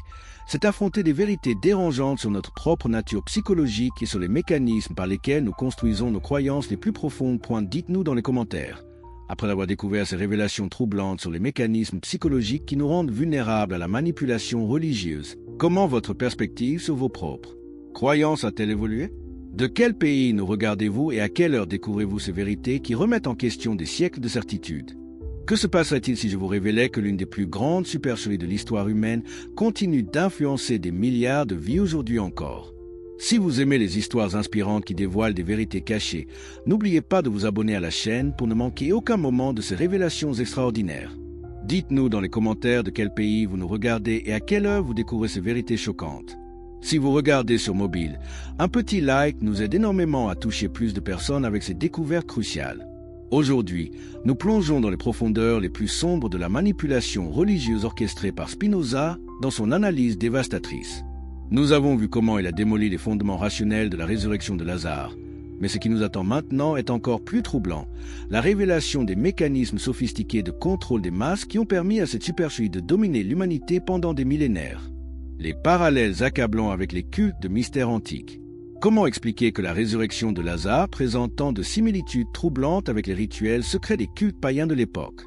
c'est affronter des vérités dérangeantes sur notre propre nature psychologique et sur les mécanismes par lesquels nous construisons nos croyances les plus profondes. Dites-nous dans les commentaires. Après avoir découvert ces révélations troublantes sur les mécanismes psychologiques qui nous rendent vulnérables à la manipulation religieuse, comment votre perspective sur vos propres croyances a-t-elle évolué? De quel pays nous regardez-vous et à quelle heure découvrez-vous ces vérités qui remettent en question des siècles de certitude? Que se passerait-il si je vous révélais que l'une des plus grandes supercheries de l'histoire humaine continue d'influencer des milliards de vies aujourd'hui encore? Si vous aimez les histoires inspirantes qui dévoilent des vérités cachées, n'oubliez pas de vous abonner à la chaîne pour ne manquer aucun moment de ces révélations extraordinaires. Dites-nous dans les commentaires de quel pays vous nous regardez et à quelle heure vous découvrez ces vérités choquantes. Si vous regardez sur mobile, un petit like nous aide énormément à toucher plus de personnes avec ces découvertes cruciales. Aujourd'hui, nous plongeons dans les profondeurs les plus sombres de la manipulation religieuse orchestrée par Spinoza dans son analyse dévastatrice. Nous avons vu comment il a démoli les fondements rationnels de la résurrection de Lazare. Mais ce qui nous attend maintenant est encore plus troublant, la révélation des mécanismes sophistiqués de contrôle des masses qui ont permis à cette supercherie de dominer l'humanité pendant des millénaires. Les parallèles accablants avec les cultes de mystères antiques. Comment expliquer que la résurrection de Lazare présente tant de similitudes troublantes avec les rituels secrets des cultes païens de l'époque?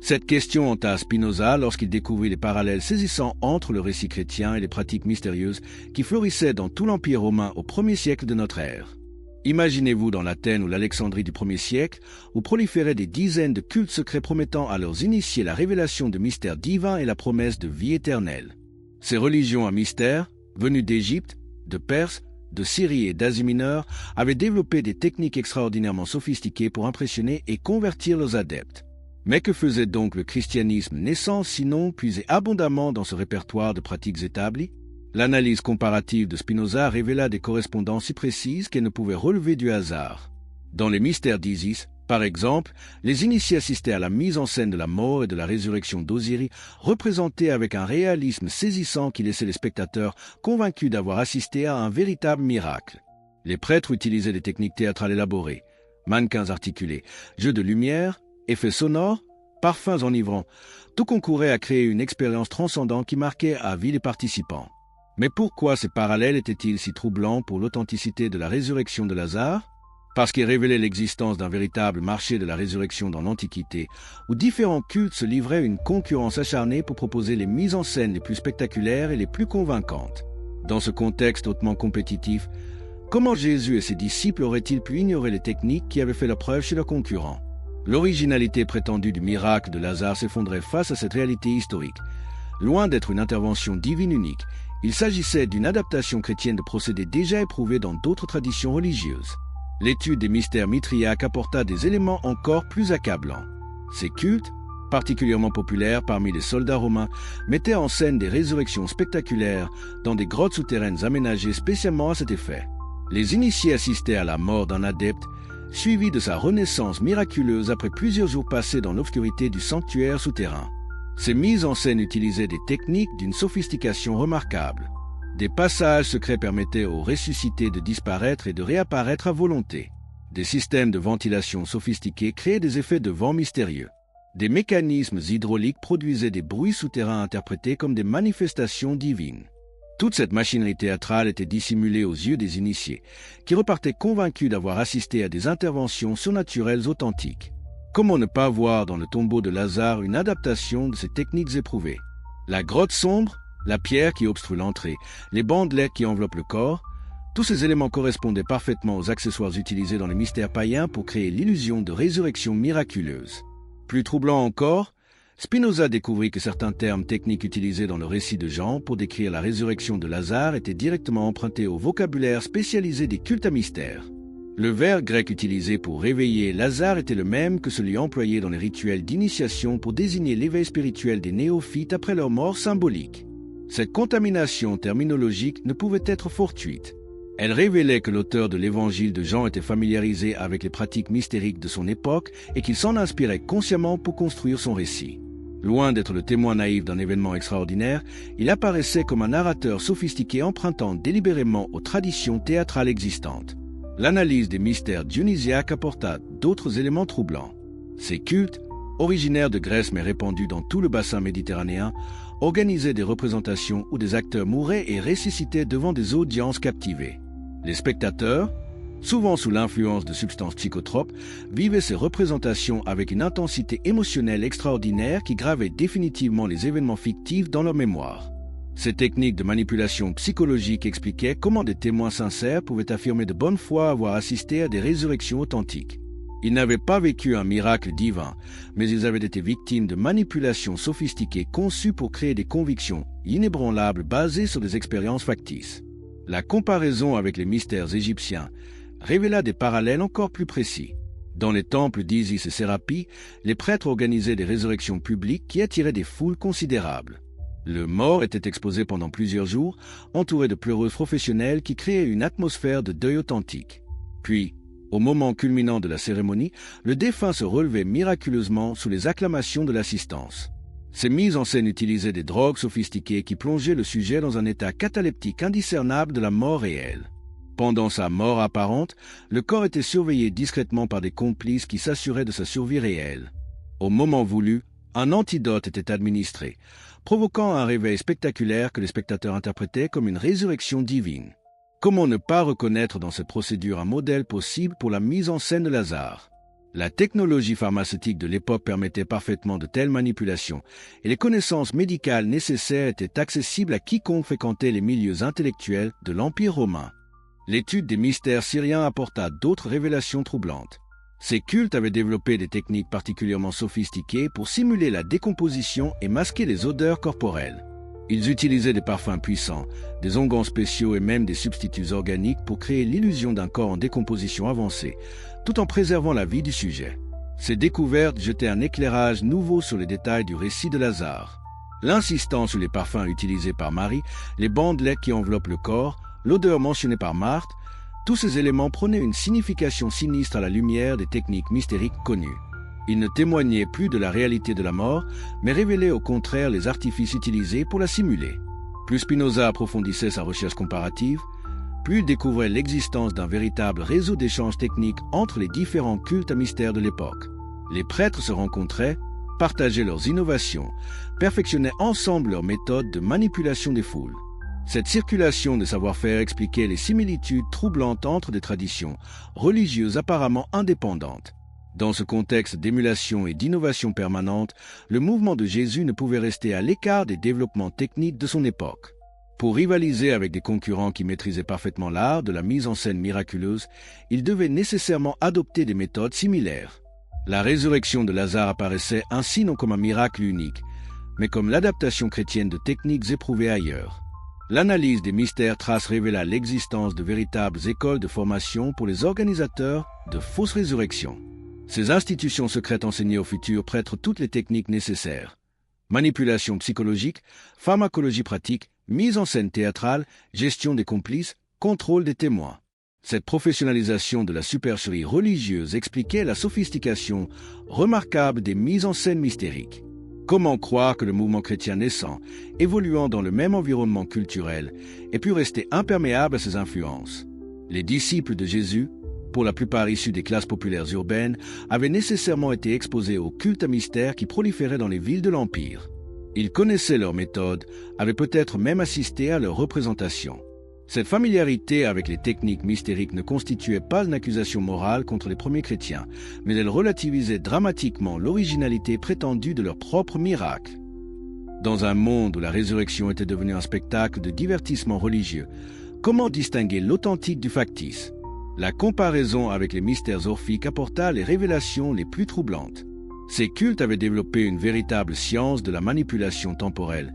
Cette question hanta Spinoza lorsqu'il découvrit les parallèles saisissants entre le récit chrétien et les pratiques mystérieuses qui florissaient dans tout l'Empire romain au 1er siècle de notre ère. Imaginez-vous dans l'Athènes ou l'Alexandrie du 1er siècle, où proliféraient des dizaines de cultes secrets promettant à leurs initiés la révélation de mystères divins et la promesse de vie éternelle. Ces religions à mystère, venues d'Égypte, de Perse, de Syrie et d'Asie mineure, avaient développé des techniques extraordinairement sophistiquées pour impressionner et convertir leurs adeptes. Mais que faisait donc le christianisme naissant sinon puiser abondamment dans ce répertoire de pratiques établies? L'analyse comparative de Spinoza révéla des correspondances si précises qu'elles ne pouvaient relever du hasard. Dans les mystères d'Isis, par exemple, les initiés assistaient à la mise en scène de la mort et de la résurrection d'Osiris, représentée avec un réalisme saisissant qui laissait les spectateurs convaincus d'avoir assisté à un véritable miracle. Les prêtres utilisaient des techniques théâtrales élaborées, mannequins articulés, jeux de lumière, effets sonores, parfums enivrants. Tout concourait à créer une expérience transcendante qui marquait à vie les participants. Mais pourquoi ces parallèles étaient-ils si troublants pour l'authenticité de la résurrection de Lazare? Parce qu'il révélait l'existence d'un véritable marché de la résurrection dans l'Antiquité, où différents cultes se livraient à une concurrence acharnée pour proposer les mises en scène les plus spectaculaires et les plus convaincantes. Dans ce contexte hautement compétitif, comment Jésus et ses disciples auraient-ils pu ignorer les techniques qui avaient fait leur preuve chez leurs concurrents? L'originalité prétendue du miracle de Lazare s'effondrait face à cette réalité historique. Loin d'être une intervention divine unique, il s'agissait d'une adaptation chrétienne de procédés déjà éprouvés dans d'autres traditions religieuses. L'étude des mystères mitriaques apporta des éléments encore plus accablants. Ces cultes, particulièrement populaires parmi les soldats romains, mettaient en scène des résurrections spectaculaires dans des grottes souterraines aménagées spécialement à cet effet. Les initiés assistaient à la mort d'un adepte, suivi de sa renaissance miraculeuse après plusieurs jours passés dans l'obscurité du sanctuaire souterrain. Ces mises en scène utilisaient des techniques d'une sophistication remarquable. Des passages secrets permettaient aux ressuscités de disparaître et de réapparaître à volonté. Des systèmes de ventilation sophistiqués créaient des effets de vent mystérieux. Des mécanismes hydrauliques produisaient des bruits souterrains interprétés comme des manifestations divines. Toute cette machinerie théâtrale était dissimulée aux yeux des initiés, qui repartaient convaincus d'avoir assisté à des interventions surnaturelles authentiques. Comment ne pas voir dans le tombeau de Lazare une adaptation de ces techniques éprouvées? La grotte sombre, la pierre qui obstrue l'entrée, les bandelettes qui enveloppent le corps, tous ces éléments correspondaient parfaitement aux accessoires utilisés dans les mystères païens pour créer l'illusion de résurrection miraculeuse. Plus troublant encore, Spinoza découvrit que certains termes techniques utilisés dans le récit de Jean pour décrire la résurrection de Lazare étaient directement empruntés au vocabulaire spécialisé des cultes à mystère. Le verbe grec utilisé pour réveiller Lazare était le même que celui employé dans les rituels d'initiation pour désigner l'éveil spirituel des néophytes après leur mort symbolique. Cette contamination terminologique ne pouvait être fortuite. Elle révélait que l'auteur de l'évangile de Jean était familiarisé avec les pratiques mystériques de son époque et qu'il s'en inspirait consciemment pour construire son récit. Loin d'être le témoin naïf d'un événement extraordinaire, il apparaissait comme un narrateur sophistiqué empruntant délibérément aux traditions théâtrales existantes. L'analyse des mystères dionysiaques apporta d'autres éléments troublants. Ces cultes, originaires de Grèce mais répandus dans tout le bassin méditerranéen, organisaient des représentations où des acteurs mouraient et ressuscitaient devant des audiences captivées. Les spectateurs, souvent sous l'influence de substances psychotropes, vivaient ces représentations avec une intensité émotionnelle extraordinaire qui gravait définitivement les événements fictifs dans leur mémoire. Ces techniques de manipulation psychologique expliquaient comment des témoins sincères pouvaient affirmer de bonne foi avoir assisté à des résurrections authentiques. Ils n'avaient pas vécu un miracle divin, mais ils avaient été victimes de manipulations sophistiquées conçues pour créer des convictions inébranlables basées sur des expériences factices. La comparaison avec les mystères égyptiens révéla des parallèles encore plus précis. Dans les temples d'Isis et Sérapis, les prêtres organisaient des résurrections publiques qui attiraient des foules considérables. Le mort était exposé pendant plusieurs jours, entouré de pleureuses professionnelles qui créaient une atmosphère de deuil authentique. Puis, au moment culminant de la cérémonie, le défunt se relevait miraculeusement sous les acclamations de l'assistance. Ces mises en scène utilisaient des drogues sophistiquées qui plongeaient le sujet dans un état cataleptique indiscernable de la mort réelle. Pendant sa mort apparente, le corps était surveillé discrètement par des complices qui s'assuraient de sa survie réelle. Au moment voulu, un antidote était administré, provoquant un réveil spectaculaire que les spectateurs interprétaient comme une résurrection divine. Comment ne pas reconnaître dans cette procédure un modèle possible pour la mise en scène de Lazare? La technologie pharmaceutique de l'époque permettait parfaitement de telles manipulations, et les connaissances médicales nécessaires étaient accessibles à quiconque fréquentait les milieux intellectuels de l'Empire romain. L'étude des mystères syriens apporta d'autres révélations troublantes. Ces cultes avaient développé des techniques particulièrement sophistiquées pour simuler la décomposition et masquer les odeurs corporelles. Ils utilisaient des parfums puissants, des onguents spéciaux et même des substituts organiques pour créer l'illusion d'un corps en décomposition avancée, tout en préservant la vie du sujet. Ces découvertes jetaient un éclairage nouveau sur les détails du récit de Lazare. L'insistance sur les parfums utilisés par Marie, les bandelettes qui enveloppent le corps, l'odeur mentionnée par Marthe, tous ces éléments prenaient une signification sinistre à la lumière des techniques mystériques connues. Ils ne témoignaient plus de la réalité de la mort, mais révélaient au contraire les artifices utilisés pour la simuler. Plus Spinoza approfondissait sa recherche comparative, plus il découvrait l'existence d'un véritable réseau d'échanges techniques entre les différents cultes à mystère de l'époque. Les prêtres se rencontraient, partageaient leurs innovations, perfectionnaient ensemble leurs méthodes de manipulation des foules. Cette circulation de savoir-faire expliquait les similitudes troublantes entre des traditions religieuses apparemment indépendantes. Dans ce contexte d'émulation et d'innovation permanente, le mouvement de Jésus ne pouvait rester à l'écart des développements techniques de son époque. Pour rivaliser avec des concurrents qui maîtrisaient parfaitement l'art de la mise en scène miraculeuse, il devait nécessairement adopter des méthodes similaires. La résurrection de Lazare apparaissait ainsi non comme un miracle unique, mais comme l'adaptation chrétienne de techniques éprouvées ailleurs. L'analyse des mystères traces révéla l'existence de véritables écoles de formation pour les organisateurs de fausses résurrections. Ces institutions secrètes enseignaient aux futurs prêtres toutes les techniques nécessaires. Manipulation psychologique, pharmacologie pratique, mise en scène théâtrale, gestion des complices, contrôle des témoins. Cette professionnalisation de la supercherie religieuse expliquait la sophistication remarquable des mises en scène mystériques. Comment croire que le mouvement chrétien naissant, évoluant dans le même environnement culturel, ait pu rester imperméable à ces influences? Les disciples de Jésus, pour la plupart issus des classes populaires urbaines, avaient nécessairement été exposés au culte à mystère qui proliférait dans les villes de l'Empire. Ils connaissaient leurs méthodes, avaient peut-être même assisté à leur représentation. Cette familiarité avec les techniques mystériques ne constituait pas une accusation morale contre les premiers chrétiens, mais elle relativisait dramatiquement l'originalité prétendue de leurs propres miracles. Dans un monde où la résurrection était devenue un spectacle de divertissement religieux, comment distinguer l'authentique du factice? La comparaison avec les mystères orphiques apporta les révélations les plus troublantes. Ces cultes avaient développé une véritable science de la manipulation temporelle,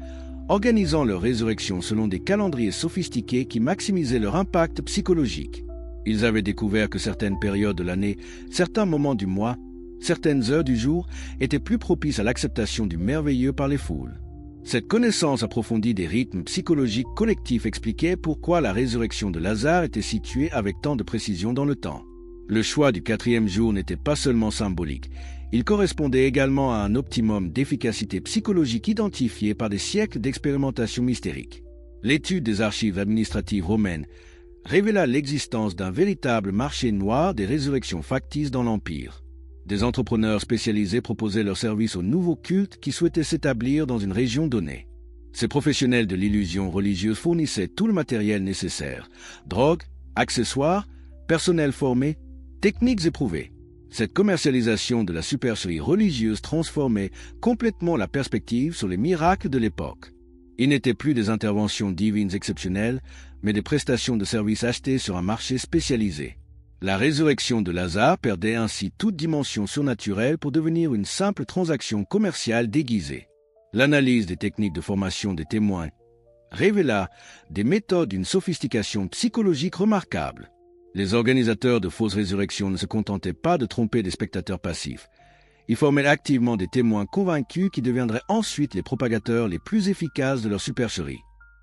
organisant leur résurrection selon des calendriers sophistiqués qui maximisaient leur impact psychologique. Ils avaient découvert que certaines périodes de l'année, certains moments du mois, certaines heures du jour étaient plus propices à l'acceptation du merveilleux par les foules. Cette connaissance approfondie des rythmes psychologiques collectifs expliquait pourquoi la résurrection de Lazare était située avec tant de précision dans le temps. Le choix du 4e jour n'était pas seulement symbolique, il correspondait également à un optimum d'efficacité psychologique identifié par des siècles d'expérimentation mystérique. L'étude des archives administratives romaines révéla l'existence d'un véritable marché noir des résurrections factices dans l'Empire. Des entrepreneurs spécialisés proposaient leurs services aux nouveaux cultes qui souhaitaient s'établir dans une région donnée. Ces professionnels de l'illusion religieuse fournissaient tout le matériel nécessaire, drogues, accessoires, personnel formé, techniques éprouvées. Cette commercialisation de la supercherie religieuse transformait complètement la perspective sur les miracles de l'époque. Il n'était plus des interventions divines exceptionnelles, mais des prestations de services achetées sur un marché spécialisé. La résurrection de Lazare perdait ainsi toute dimension surnaturelle pour devenir une simple transaction commerciale déguisée. L'analyse des techniques de formation des témoins révéla des méthodes d'une sophistication psychologique remarquable. Les organisateurs de fausses résurrections ne se contentaient pas de tromper des spectateurs passifs. Ils formaient activement des témoins convaincus qui deviendraient ensuite les propagateurs les plus efficaces de leur supercherie.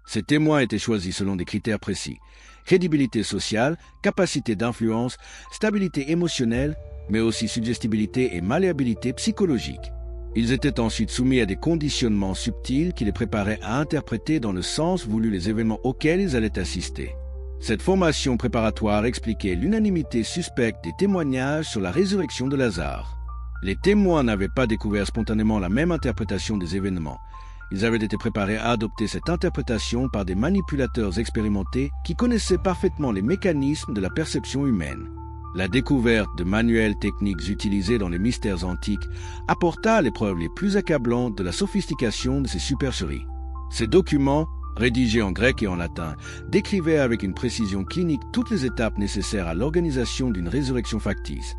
Ces témoins étaient choisis selon des critères précis: crédibilité sociale, capacité d'influence, stabilité émotionnelle, mais aussi suggestibilité et malléabilité psychologique. Ils étaient ensuite soumis à des conditionnements subtils qui les préparaient à interpréter dans le sens voulu les événements auxquels ils allaient assister. Cette formation préparatoire expliquait l'unanimité suspecte des témoignages sur la résurrection de Lazare. Les témoins n'avaient pas découvert spontanément la même interprétation des événements. Ils avaient été préparés à adopter cette interprétation par des manipulateurs expérimentés qui connaissaient parfaitement les mécanismes de la perception humaine. La découverte de manuels techniques utilisés dans les mystères antiques apporta les preuves les plus accablantes de la sophistication de ces supercheries. Ces documents, rédigés en grec et en latin, décrivaient avec une précision clinique toutes les étapes nécessaires à l'organisation d'une résurrection factice: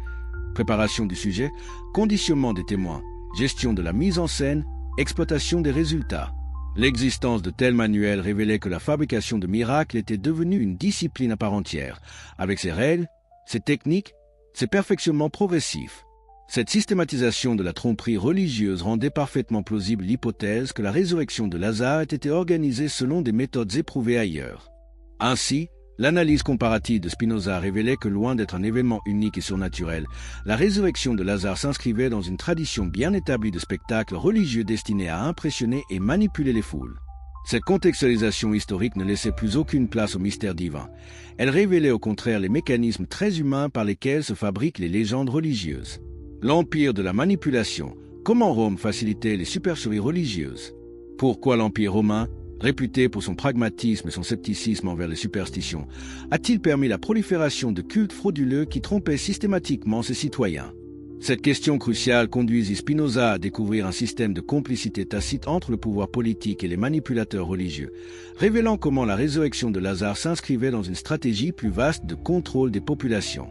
préparation du sujet, conditionnement des témoins, gestion de la mise en scène, exploitation des résultats. L'existence de tels manuels révélait que la fabrication de miracles était devenue une discipline à part entière, avec ses règles, ses techniques, ses perfectionnements progressifs. Cette systématisation de la tromperie religieuse rendait parfaitement plausible l'hypothèse que la résurrection de Lazare ait été organisée selon des méthodes éprouvées ailleurs. Ainsi, l'analyse comparative de Spinoza révélait que loin d'être un événement unique et surnaturel, la résurrection de Lazare s'inscrivait dans une tradition bien établie de spectacles religieux destinés à impressionner et manipuler les foules. Cette contextualisation historique ne laissait plus aucune place au mystère divin. Elle révélait au contraire les mécanismes très humains par lesquels se fabriquent les légendes religieuses. L'empire de la manipulation. Comment Rome facilitait les supercheries religieuses? Pourquoi l'Empire romain réputé pour son pragmatisme et son scepticisme envers les superstitions, a-t-il permis la prolifération de cultes frauduleux qui trompaient systématiquement ses citoyens? Cette question cruciale conduisit Spinoza à découvrir un système de complicité tacite entre le pouvoir politique et les manipulateurs religieux, révélant comment la résurrection de Lazare s'inscrivait dans une stratégie plus vaste de contrôle des populations.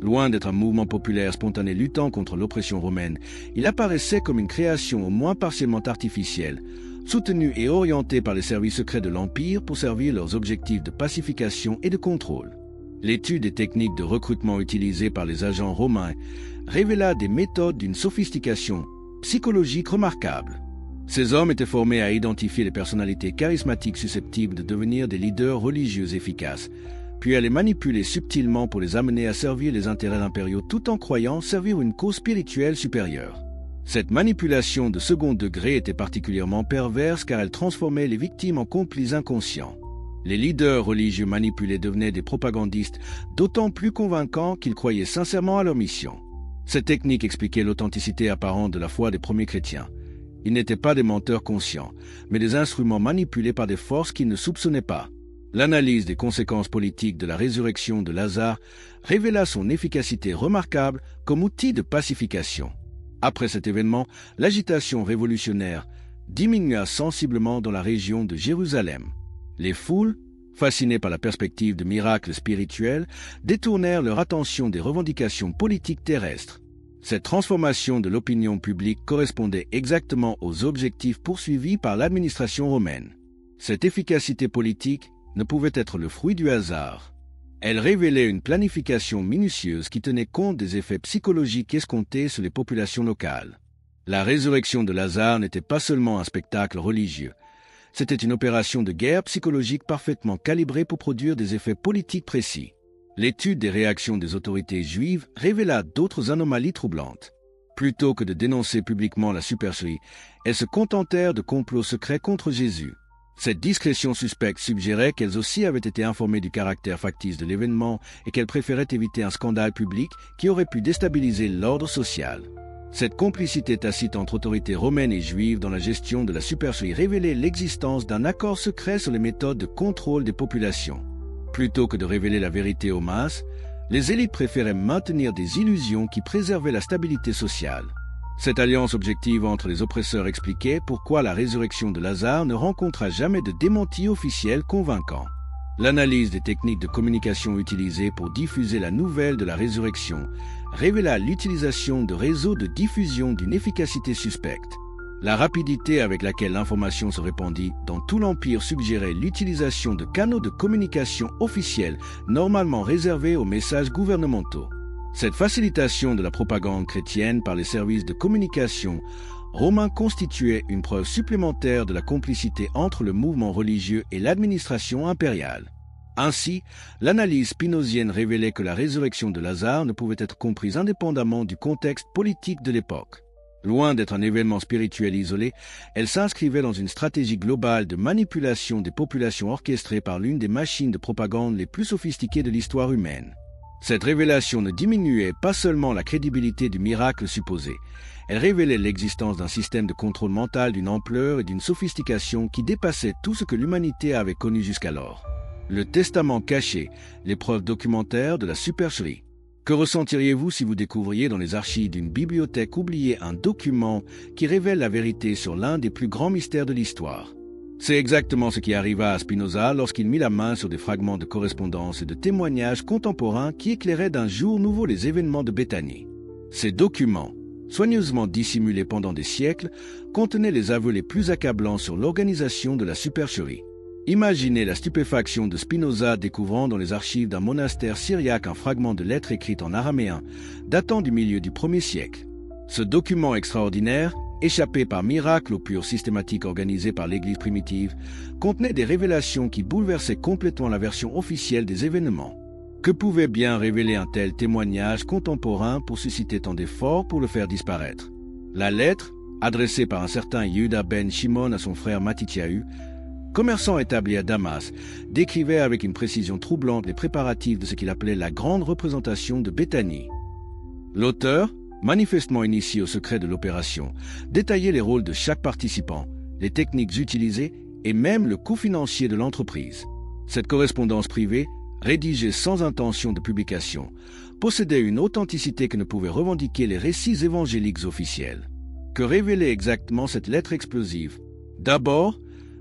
Loin d'être un mouvement populaire spontané luttant contre l'oppression romaine, il apparaissait comme une création au moins partiellement artificielle, soutenue et orientée par les services secrets de l'Empire pour servir leurs objectifs de pacification et de contrôle. L'étude des techniques de recrutement utilisées par les agents romains révéla des méthodes d'une sophistication psychologique remarquable. Ces hommes étaient formés à identifier les personnalités charismatiques susceptibles de devenir des leaders religieux efficaces, puis à les manipuler subtilement pour les amener à servir les intérêts impériaux tout en croyant servir une cause spirituelle supérieure. Cette manipulation de second degré était particulièrement perverse car elle transformait les victimes en complices inconscients. Les leaders religieux manipulés devenaient des propagandistes d'autant plus convaincants qu'ils croyaient sincèrement à leur mission. Cette technique expliquait l'authenticité apparente de la foi des premiers chrétiens. Ils n'étaient pas des menteurs conscients, mais des instruments manipulés par des forces qu'ils ne soupçonnaient pas. L'analyse des conséquences politiques de la résurrection de Lazare révéla son efficacité remarquable comme outil de pacification. Après cet événement, l'agitation révolutionnaire diminua sensiblement dans la région de Jérusalem. Les foules, fascinées par la perspective de miracles spirituels, détournèrent leur attention des revendications politiques terrestres. Cette transformation de l'opinion publique correspondait exactement aux objectifs poursuivis par l'administration romaine. Cette efficacité politique ne pouvait être le fruit du hasard. Elle révélait une planification minutieuse qui tenait compte des effets psychologiques escomptés sur les populations locales. La résurrection de Lazare n'était pas seulement un spectacle religieux. C'était une opération de guerre psychologique parfaitement calibrée pour produire des effets politiques précis. L'étude des réactions des autorités juives révéla d'autres anomalies troublantes. Plutôt que de dénoncer publiquement la supercherie, elles se contentèrent de complots secrets contre Jésus. Cette discrétion suspecte suggérait qu'elles aussi avaient été informées du caractère factice de l'événement et qu'elles préféraient éviter un scandale public qui aurait pu déstabiliser l'ordre social. Cette complicité tacite entre autorités romaines et juives dans la gestion de la supercherie révélait l'existence d'un accord secret sur les méthodes de contrôle des populations. Plutôt que de révéler la vérité aux masses, les élites préféraient maintenir des illusions qui préservaient la stabilité sociale. Cette alliance objective entre les oppresseurs expliquait pourquoi la résurrection de Lazare ne rencontra jamais de démenti officiel convaincant. L'analyse des techniques de communication utilisées pour diffuser la nouvelle de la résurrection révéla l'utilisation de réseaux de diffusion d'une efficacité suspecte. La rapidité avec laquelle l'information se répandit dans tout l'Empire suggérait l'utilisation de canaux de communication officiels normalement réservés aux messages gouvernementaux. Cette facilitation de la propagande chrétienne par les services de communication romains constituait une preuve supplémentaire de la complicité entre le mouvement religieux et l'administration impériale. Ainsi, l'analyse spinozienne révélait que la résurrection de Lazare ne pouvait être comprise indépendamment du contexte politique de l'époque. Loin d'être un événement spirituel isolé, elle s'inscrivait dans une stratégie globale de manipulation des populations orchestrée par l'une des machines de propagande les plus sophistiquées de l'histoire humaine. Cette révélation ne diminuait pas seulement la crédibilité du miracle supposé, elle révélait l'existence d'un système de contrôle mental d'une ampleur et d'une sophistication qui dépassait tout ce que l'humanité avait connu jusqu'alors. Le testament caché, les preuves documentaires de la supercherie. Que ressentiriez-vous si vous découvriez dans les archives d'une bibliothèque oubliée un document qui révèle la vérité sur l'un des plus grands mystères de l'histoire? C'est exactement ce qui arriva à Spinoza lorsqu'il mit la main sur des fragments de correspondance et de témoignages contemporains qui éclairaient d'un jour nouveau les événements de Béthanie. Ces documents, soigneusement dissimulés pendant des siècles, contenaient les aveux les plus accablants sur l'organisation de la supercherie. Imaginez la stupéfaction de Spinoza découvrant dans les archives d'un monastère syriaque un fragment de lettre écrite en araméen, datant du milieu du 1er siècle. Ce document extraordinaire, échappé par miracle aux pures systématiques organisées par l'Église primitive, contenait des révélations qui bouleversaient complètement la version officielle des événements. Que pouvait bien révéler un tel témoignage contemporain pour susciter tant d'efforts pour le faire disparaître? La lettre, adressée par un certain Yehuda ben Shimon à son frère Matityahu, commerçant établi à Damas, décrivait avec une précision troublante les préparatifs de ce qu'il appelait la grande représentation de Béthanie. L'auteur, manifestement initié au secret de l'opération, détaillait les rôles de chaque participant, les techniques utilisées et même le coût financier de l'entreprise. Cette correspondance privée, rédigée sans intention de publication, possédait une authenticité que ne pouvaient revendiquer les récits évangéliques officiels. Que révélait exactement cette lettre explosive? D'abord,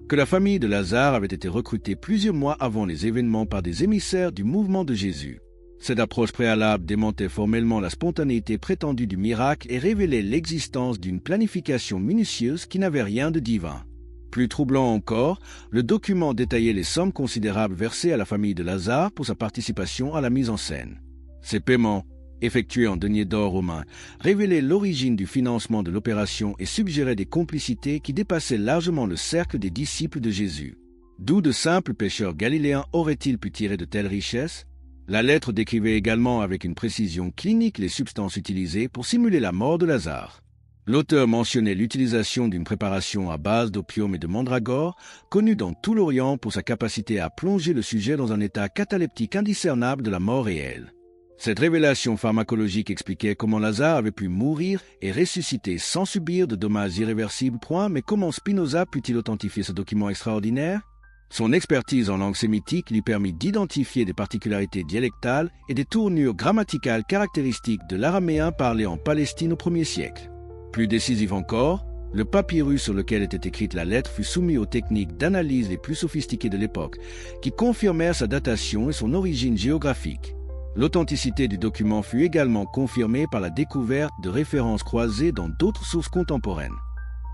que la famille de Lazare avait été recrutée plusieurs mois avant les événements par des émissaires du mouvement de Jésus. Cette approche préalable démentait formellement la spontanéité prétendue du miracle et révélait l'existence d'une planification minutieuse qui n'avait rien de divin. Plus troublant encore, le document détaillait les sommes considérables versées à la famille de Lazare pour sa participation à la mise en scène. Ces paiements, effectués en deniers d'or romains, révélaient l'origine du financement de l'opération et suggéraient des complicités qui dépassaient largement le cercle des disciples de Jésus. D'où de simples pêcheurs galiléens auraient-ils pu tirer de telles richesses? La lettre décrivait également avec une précision clinique les substances utilisées pour simuler la mort de Lazare. L'auteur mentionnait l'utilisation d'une préparation à base d'opium et de mandragore, connue dans tout l'Orient pour sa capacité à plonger le sujet dans un état cataleptique indiscernable de la mort réelle. Cette révélation pharmacologique expliquait comment Lazare avait pu mourir et ressusciter sans subir de dommages irréversibles. Mais comment Spinoza put-il authentifier ce document extraordinaire? Son expertise en langue sémitique lui permit d'identifier des particularités dialectales et des tournures grammaticales caractéristiques de l'araméen parlé en Palestine au 1er siècle. Plus décisif encore, le papyrus sur lequel était écrite la lettre fut soumis aux techniques d'analyse les plus sophistiquées de l'époque, qui confirmèrent sa datation et son origine géographique. L'authenticité du document fut également confirmée par la découverte de références croisées dans d'autres sources contemporaines.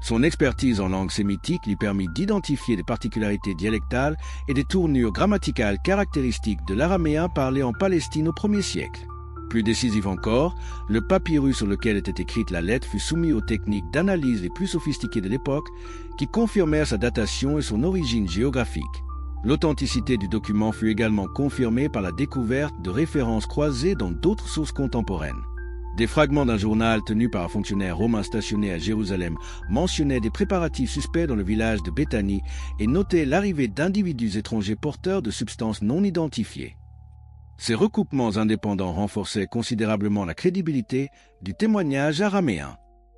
Son expertise en langue sémitique lui permit d'identifier des particularités dialectales et des tournures grammaticales caractéristiques de l'araméen parlé en Palestine au 1er siècle. Plus décisif encore, le papyrus sur lequel était écrite la lettre fut soumis aux techniques d'analyse les plus sophistiquées de l'époque, qui confirmèrent sa datation et son origine géographique. L'authenticité du document fut également confirmée par la découverte de références croisées dans d'autres sources contemporaines. Des fragments d'un journal tenu par un fonctionnaire romain stationné à Jérusalem mentionnaient des préparatifs suspects dans le village de Béthanie et notaient l'arrivée d'individus étrangers porteurs de substances non identifiées. Ces recoupements indépendants renforçaient considérablement la crédibilité du témoignage araméen.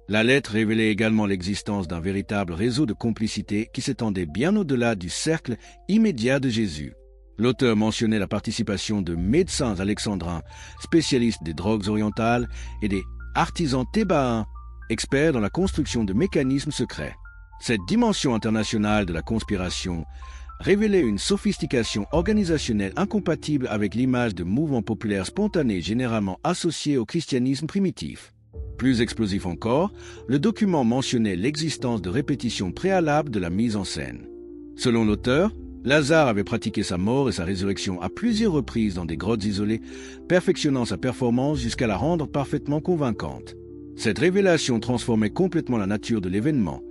La lettre révélait également l'existence d'un véritable réseau de complicité qui s'étendait bien au-delà du cercle immédiat de Jésus. L'auteur mentionnait la participation de médecins alexandrins, spécialistes des drogues orientales, et des artisans thébains, experts dans la construction de mécanismes secrets. Cette dimension internationale de la conspiration révélait une sophistication organisationnelle incompatible avec l'image de mouvements populaires spontanés généralement associés au christianisme primitif. Plus explosif encore, le document mentionnait l'existence de répétitions préalables de la mise en scène. Selon l'auteur, Lazare avait pratiqué sa mort et sa résurrection à plusieurs reprises dans des grottes isolées, perfectionnant sa performance jusqu'à la rendre parfaitement convaincante. Cette révélation transformait complètement la nature de l'événement.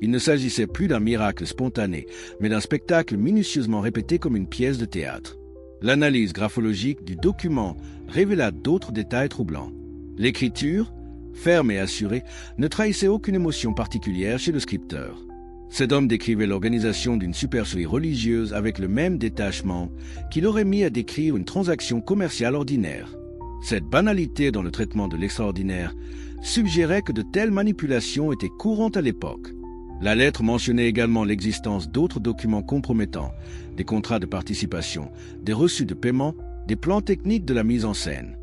Il ne s'agissait plus d'un miracle spontané, mais d'un spectacle minutieusement répété comme une pièce de théâtre. L'analyse graphologique du document révéla d'autres détails troublants. L'écriture, ferme et assurée, ne trahissait aucune émotion particulière chez le scripteur. Cet homme décrivait l'organisation d'une supercherie religieuse avec le même détachement qu'il aurait mis à décrire une transaction commerciale ordinaire. Cette banalité dans le traitement de l'extraordinaire suggérait que de telles manipulations étaient courantes à l'époque. La lettre mentionnait également l'existence d'autres documents compromettants, des contrats de participation, des reçus de paiement, des plans techniques de la mise en scène.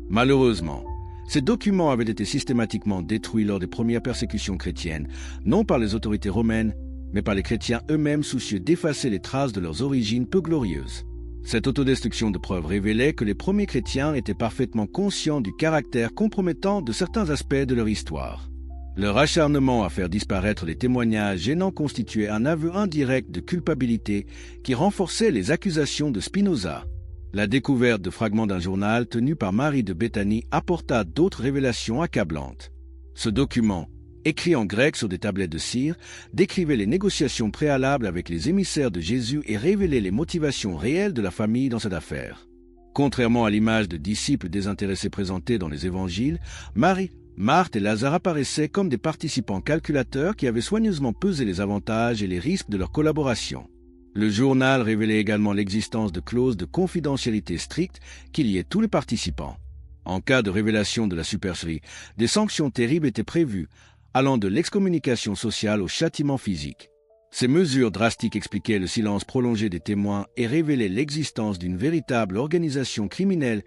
Malheureusement, ces documents avaient été systématiquement détruits lors des premières persécutions chrétiennes, non par les autorités romaines, mais par les chrétiens eux-mêmes soucieux d'effacer les traces de leurs origines peu glorieuses. Cette autodestruction de preuves révélait que les premiers chrétiens étaient parfaitement conscients du caractère compromettant de certains aspects de leur histoire. Leur acharnement à faire disparaître les témoignages gênants constituait un aveu indirect de culpabilité qui renforçait les accusations de Spinoza. La découverte de fragments d'un journal tenu par Marie de Béthanie apporta d'autres révélations accablantes. Ce document, écrit en grec sur des tablettes de cire, décrivait les négociations préalables avec les émissaires de Jésus et révélait les motivations réelles de la famille dans cette affaire. Contrairement à l'image de disciples désintéressés présentés dans les évangiles, Marie, Marthe et Lazare apparaissaient comme des participants calculateurs qui avaient soigneusement pesé les avantages et les risques de leur collaboration. Le journal révélait également l'existence de clauses de confidentialité strictes qui liaient tous les participants. En cas de révélation de la supercherie, des sanctions terribles étaient prévues, allant de l'excommunication sociale au châtiment physique. Ces mesures drastiques expliquaient le silence prolongé des témoins et révélaient l'existence d'une véritable organisation criminelle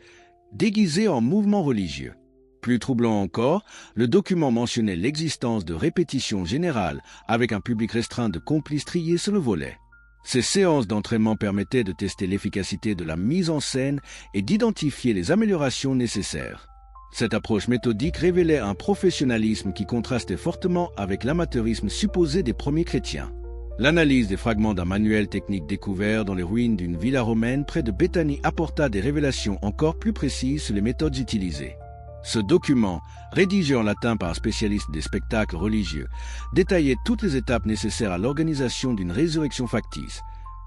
déguisée en mouvement religieux. Plus troublant encore, le document mentionnait l'existence de répétitions générales avec un public restreint de complices triés sur le volet. Ces séances d'entraînement permettaient de tester l'efficacité de la mise en scène et d'identifier les améliorations nécessaires. Cette approche méthodique révélait un professionnalisme qui contrastait fortement avec l'amateurisme supposé des premiers chrétiens. L'analyse des fragments d'un manuel technique découvert dans les ruines d'une villa romaine près de Béthanie apporta des révélations encore plus précises sur les méthodes utilisées. Ce document, rédigé en latin par un spécialiste des spectacles religieux, détaillait toutes les étapes nécessaires à l'organisation d'une résurrection factice: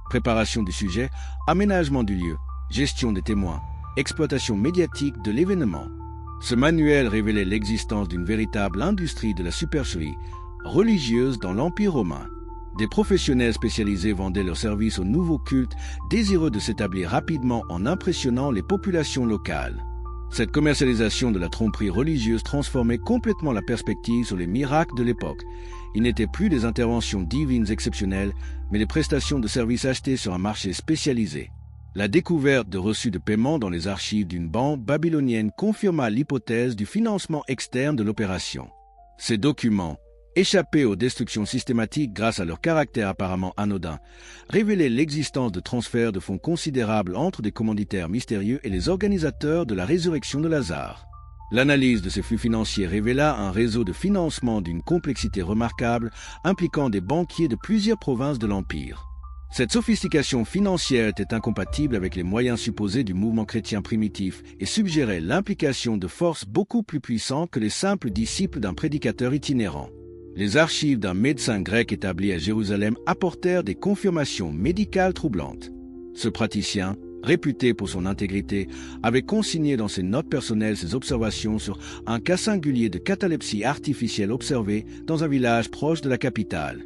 préparation du sujet, aménagement du lieu, gestion des témoins, exploitation médiatique de l'événement. Ce manuel révélait l'existence d'une véritable industrie de la supercherie religieuse dans l'Empire romain. Des professionnels spécialisés vendaient leurs services aux nouveaux cultes, désireux de s'établir rapidement en impressionnant les populations locales. Cette commercialisation de la tromperie religieuse transformait complètement la perspective sur les miracles de l'époque. Il n'était plus des interventions divines exceptionnelles, mais des prestations de services achetées sur un marché spécialisé. La découverte de reçus de paiement dans les archives d'une banque babylonienne confirma l'hypothèse du financement externe de l'opération. Ces documents, échappés aux destructions systématiques grâce à leur caractère apparemment anodin, révélaient l'existence de transferts de fonds considérables entre des commanditaires mystérieux et les organisateurs de la résurrection de Lazare. L'analyse de ces flux financiers révéla un réseau de financement d'une complexité remarquable, impliquant des banquiers de plusieurs provinces de l'Empire. Cette sophistication financière était incompatible avec les moyens supposés du mouvement chrétien primitif et suggérait l'implication de forces beaucoup plus puissantes que les simples disciples d'un prédicateur itinérant. Les archives d'un médecin grec établi à Jérusalem apportèrent des confirmations médicales troublantes. Ce praticien, réputé pour son intégrité, avait consigné dans ses notes personnelles ses observations sur un cas singulier de catalepsie artificielle observé dans un village proche de la capitale.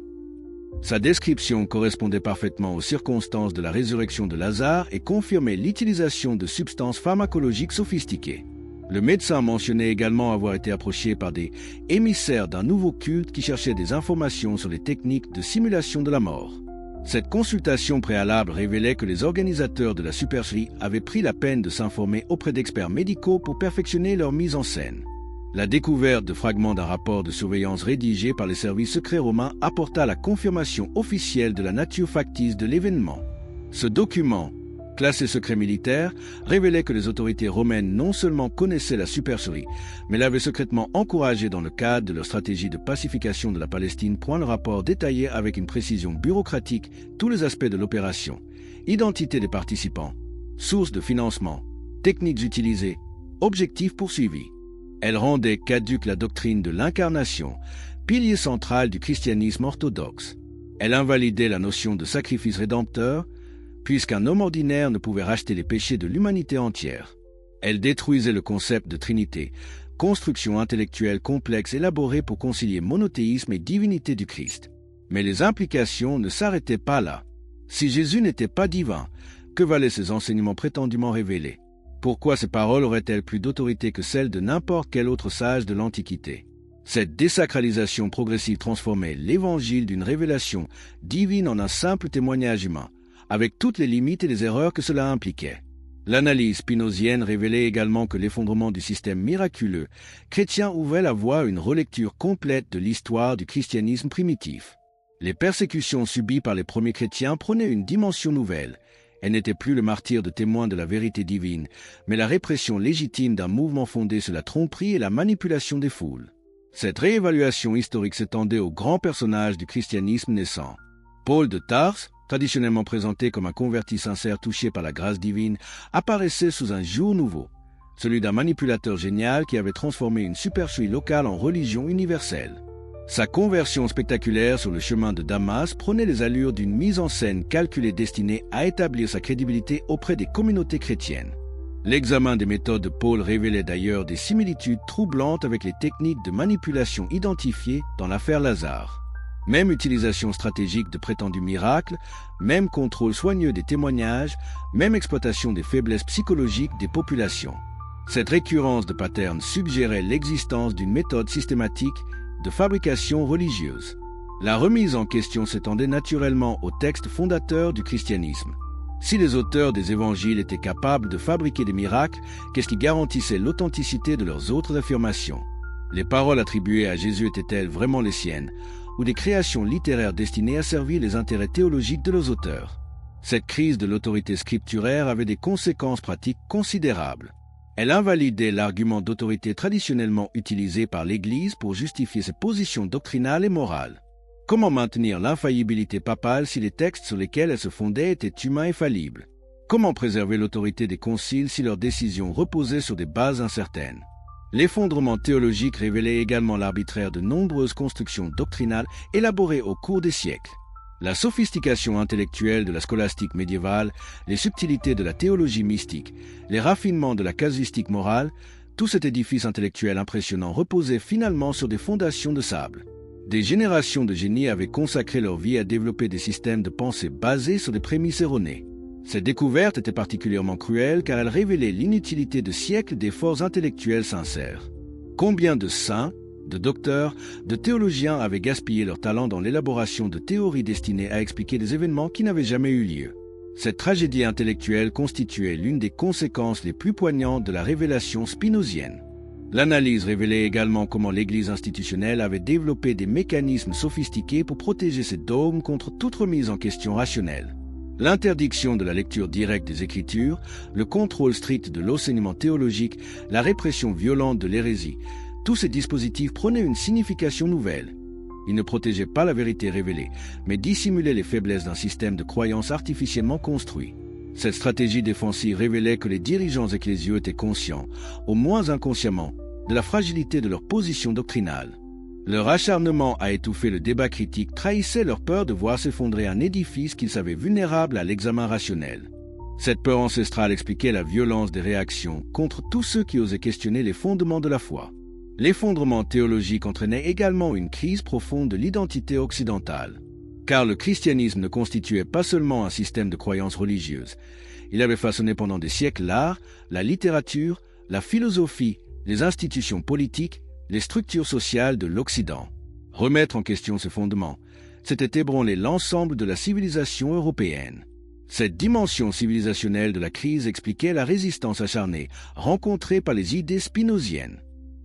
Sa description correspondait parfaitement aux circonstances de la résurrection de Lazare et confirmait l'utilisation de substances pharmacologiques sophistiquées. Le médecin mentionnait également avoir été approché par des émissaires d'un nouveau culte qui cherchaient des informations sur les techniques de simulation de la mort. Cette consultation préalable révélait que les organisateurs de la supercherie avaient pris la peine de s'informer auprès d'experts médicaux pour perfectionner leur mise en scène. La découverte de fragments d'un rapport de surveillance rédigé par les services secrets romains apporta la confirmation officielle de la nature factice de l'événement. Ce document, classé secret militaire, révélait que les autorités romaines non seulement connaissaient la supercherie, mais l'avaient secrètement encouragée dans le cadre de leur stratégie de pacification de la Palestine. Le rapport détaillait avec une précision bureaucratique tous les aspects de l'opération: identité des participants, sources de financement, techniques utilisées, objectifs poursuivis. Elle rendait caduque la doctrine de l'incarnation, pilier central du christianisme orthodoxe. Elle invalidait la notion de sacrifice rédempteur, puisqu'un homme ordinaire ne pouvait racheter les péchés de l'humanité entière. Elle détruisait le concept de Trinité, construction intellectuelle complexe élaborée pour concilier monothéisme et divinité du Christ. Mais les implications ne s'arrêtaient pas là. Si Jésus n'était pas divin, que valaient ses enseignements prétendument révélés? Pourquoi ces paroles auraient-elles plus d'autorité que celles de n'importe quel autre sage de l'Antiquité? Cette désacralisation progressive transformait l'Évangile d'une révélation divine en un simple témoignage humain, avec toutes les limites et les erreurs que cela impliquait. L'analyse spinozienne révélait également que l'effondrement du système miraculeux chrétien ouvrait la voie à une relecture complète de l'histoire du christianisme primitif. Les persécutions subies par les premiers chrétiens prenaient une dimension nouvelle. Elles n'étaient plus le martyre de témoins de la vérité divine, mais la répression légitime d'un mouvement fondé sur la tromperie et la manipulation des foules. Cette réévaluation historique s'étendait aux grands personnages du christianisme naissant. Paul de Tarse, traditionnellement présenté comme un converti sincère touché par la grâce divine, apparaissait sous un jour nouveau, celui d'un manipulateur génial qui avait transformé une supercherie locale en religion universelle. Sa conversion spectaculaire sur le chemin de Damas prenait les allures d'une mise en scène calculée destinée à établir sa crédibilité auprès des communautés chrétiennes. L'examen des méthodes de Paul révélait d'ailleurs des similitudes troublantes avec les techniques de manipulation identifiées dans l'affaire Lazare. Même utilisation stratégique de prétendus miracles, même contrôle soigneux des témoignages, même exploitation des faiblesses psychologiques des populations. Cette récurrence de patterns suggérait l'existence d'une méthode systématique de fabrication religieuse. La remise en question s'étendait naturellement aux textes fondateurs du christianisme. Si les auteurs des évangiles étaient capables de fabriquer des miracles, qu'est-ce qui garantissait l'authenticité de leurs autres affirmations? Les paroles attribuées à Jésus étaient-elles vraiment les siennes, ou des créations littéraires destinées à servir les intérêts théologiques de leurs auteurs? Cette crise de l'autorité scripturaire avait des conséquences pratiques considérables. Elle invalidait l'argument d'autorité traditionnellement utilisé par l'Église pour justifier ses positions doctrinales et morales. Comment maintenir l'infaillibilité papale si les textes sur lesquels elle se fondait étaient humains et fallibles? Comment préserver l'autorité des conciles si leurs décisions reposaient sur des bases incertaines? L'effondrement théologique révélait également l'arbitraire de nombreuses constructions doctrinales élaborées au cours des siècles. La sophistication intellectuelle de la scolastique médiévale, les subtilités de la théologie mystique, les raffinements de la casuistique morale, tout cet édifice intellectuel impressionnant reposait finalement sur des fondations de sable. Des générations de génies avaient consacré leur vie à développer des systèmes de pensée basés sur des prémices erronées. Cette découverte était particulièrement cruelle car elle révélait l'inutilité de siècles d'efforts intellectuels sincères. Combien de saints, de docteurs, de théologiens avaient gaspillé leur talent dans l'élaboration de théories destinées à expliquer des événements qui n'avaient jamais eu lieu? Cette tragédie intellectuelle constituait l'une des conséquences les plus poignantes de la révélation spinozienne. L'analyse révélait également comment l'Église institutionnelle avait développé des mécanismes sophistiqués pour protéger ses dogmes contre toute remise en question rationnelle. L'interdiction de la lecture directe des Écritures, le contrôle strict de l'enseignement théologique, la répression violente de l'hérésie, tous ces dispositifs prenaient une signification nouvelle. Ils ne protégeaient pas la vérité révélée, mais dissimulaient les faiblesses d'un système de croyances artificiellement construit. Cette stratégie défensive révélait que les dirigeants ecclésiaux étaient conscients, au moins inconsciemment, de la fragilité de leur position doctrinale. Leur acharnement à étouffer le débat critique trahissait leur peur de voir s'effondrer un édifice qu'ils savaient vulnérable à l'examen rationnel. Cette peur ancestrale expliquait la violence des réactions contre tous ceux qui osaient questionner les fondements de la foi. L'effondrement théologique entraînait également une crise profonde de l'identité occidentale. Car le christianisme ne constituait pas seulement un système de croyances religieuses. Il avait façonné pendant des siècles l'art, la littérature, la philosophie, les institutions politiques, les structures sociales de l'Occident. Remettre en question ces fondements, c'était ébranler l'ensemble de la civilisation européenne. Cette dimension civilisationnelle de la crise expliquait la résistance acharnée rencontrée par les idées spinoziennes.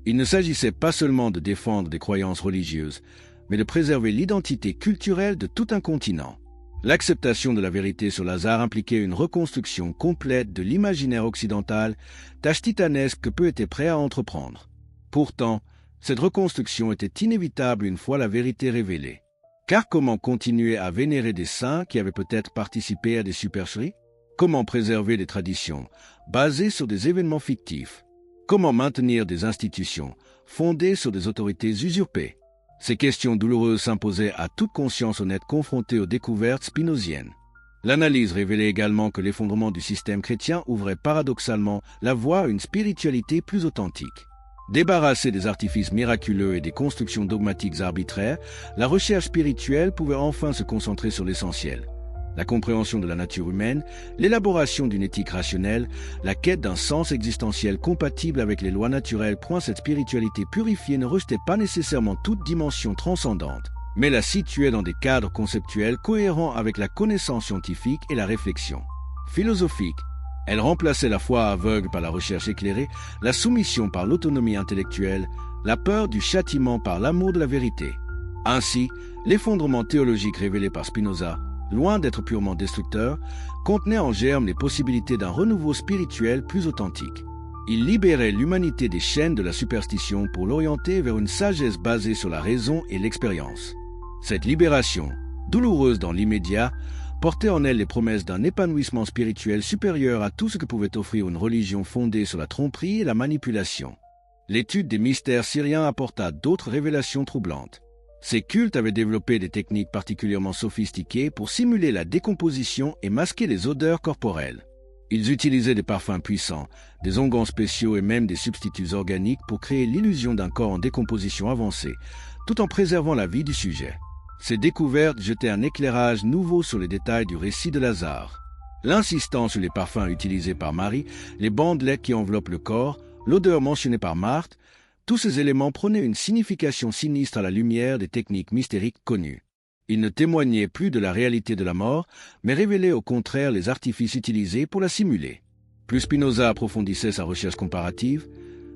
Il ne s'agissait pas seulement de défendre des croyances religieuses, mais de préserver l'identité culturelle de tout un continent. L'acceptation de la vérité sur Lazare impliquait une reconstruction complète de l'imaginaire occidental, tâche titanesque que peu étaient prêts à entreprendre. Pourtant, cette reconstruction était inévitable une fois la vérité révélée. Car comment continuer à vénérer des saints qui avaient peut-être participé à des supercheries? Comment préserver des traditions basées sur des événements fictifs? Comment maintenir des institutions fondées sur des autorités usurpées? Ces questions douloureuses s'imposaient à toute conscience honnête confrontée aux découvertes spinoziennes. L'analyse révélait également que l'effondrement du système chrétien ouvrait paradoxalement la voie à une spiritualité plus authentique. Débarrassée des artifices miraculeux et des constructions dogmatiques arbitraires, la recherche spirituelle pouvait enfin se concentrer sur l'essentiel. La compréhension de la nature humaine, l'élaboration d'une éthique rationnelle, la quête d'un sens existentiel compatible avec les lois naturelles. Cette spiritualité purifiée ne rejetait pas nécessairement toute dimension transcendante, mais la situait dans des cadres conceptuels cohérents avec la connaissance scientifique et la réflexion philosophique. Elle remplaçait la foi aveugle par la recherche éclairée, la soumission par l'autonomie intellectuelle, la peur du châtiment par l'amour de la vérité. Ainsi, l'effondrement théologique révélé par Spinoza, loin d'être purement destructeur, contenait en germe les possibilités d'un renouveau spirituel plus authentique. Il libérait l'humanité des chaînes de la superstition pour l'orienter vers une sagesse basée sur la raison et l'expérience. Cette libération, douloureuse dans l'immédiat, portait en elle les promesses d'un épanouissement spirituel supérieur à tout ce que pouvait offrir une religion fondée sur la tromperie et la manipulation. L'étude des mystères syriens apporta d'autres révélations troublantes. Ces cultes avaient développé des techniques particulièrement sophistiquées pour simuler la décomposition et masquer les odeurs corporelles. Ils utilisaient des parfums puissants, des onguents spéciaux et même des substituts organiques pour créer l'illusion d'un corps en décomposition avancée, tout en préservant la vie du sujet. Ces découvertes jetaient un éclairage nouveau sur les détails du récit de Lazare. L'insistance sur les parfums utilisés par Marie, les bandelettes qui enveloppent le corps, l'odeur mentionnée par Marthe, tous ces éléments prenaient une signification sinistre à la lumière des techniques mystériques connues. Il ne témoignait plus de la réalité de la mort, mais révélait au contraire les artifices utilisés pour la simuler. Plus Spinoza approfondissait sa recherche comparative,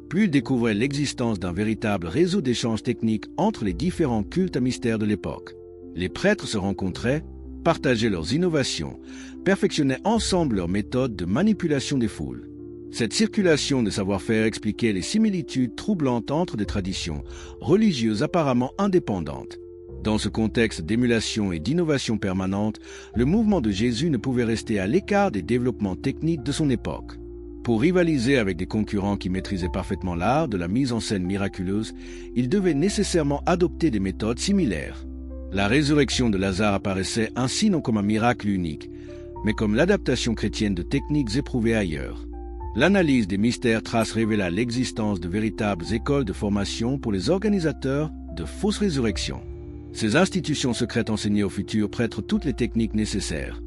plus il découvrait l'existence d'un véritable réseau d'échanges techniques entre les différents cultes à mystère de l'époque. Les prêtres se rencontraient, partageaient leurs innovations, perfectionnaient ensemble leurs méthodes de manipulation des foules. Cette circulation de savoir-faire expliquait les similitudes troublantes entre des traditions religieuses apparemment indépendantes. Dans ce contexte d'émulation et d'innovation permanente, le mouvement de Jésus ne pouvait rester à l'écart des développements techniques de son époque. Pour rivaliser avec des concurrents qui maîtrisaient parfaitement l'art de la mise en scène miraculeuse, il devait nécessairement adopter des méthodes similaires. La résurrection de Lazare apparaissait ainsi non comme un miracle unique, mais comme l'adaptation chrétienne de techniques éprouvées ailleurs. L'analyse des mystères traces révéla l'existence de véritables écoles de formation pour les organisateurs de fausses résurrections. Ces institutions secrètes enseignaient aux futurs prêtres toutes les techniques nécessaires.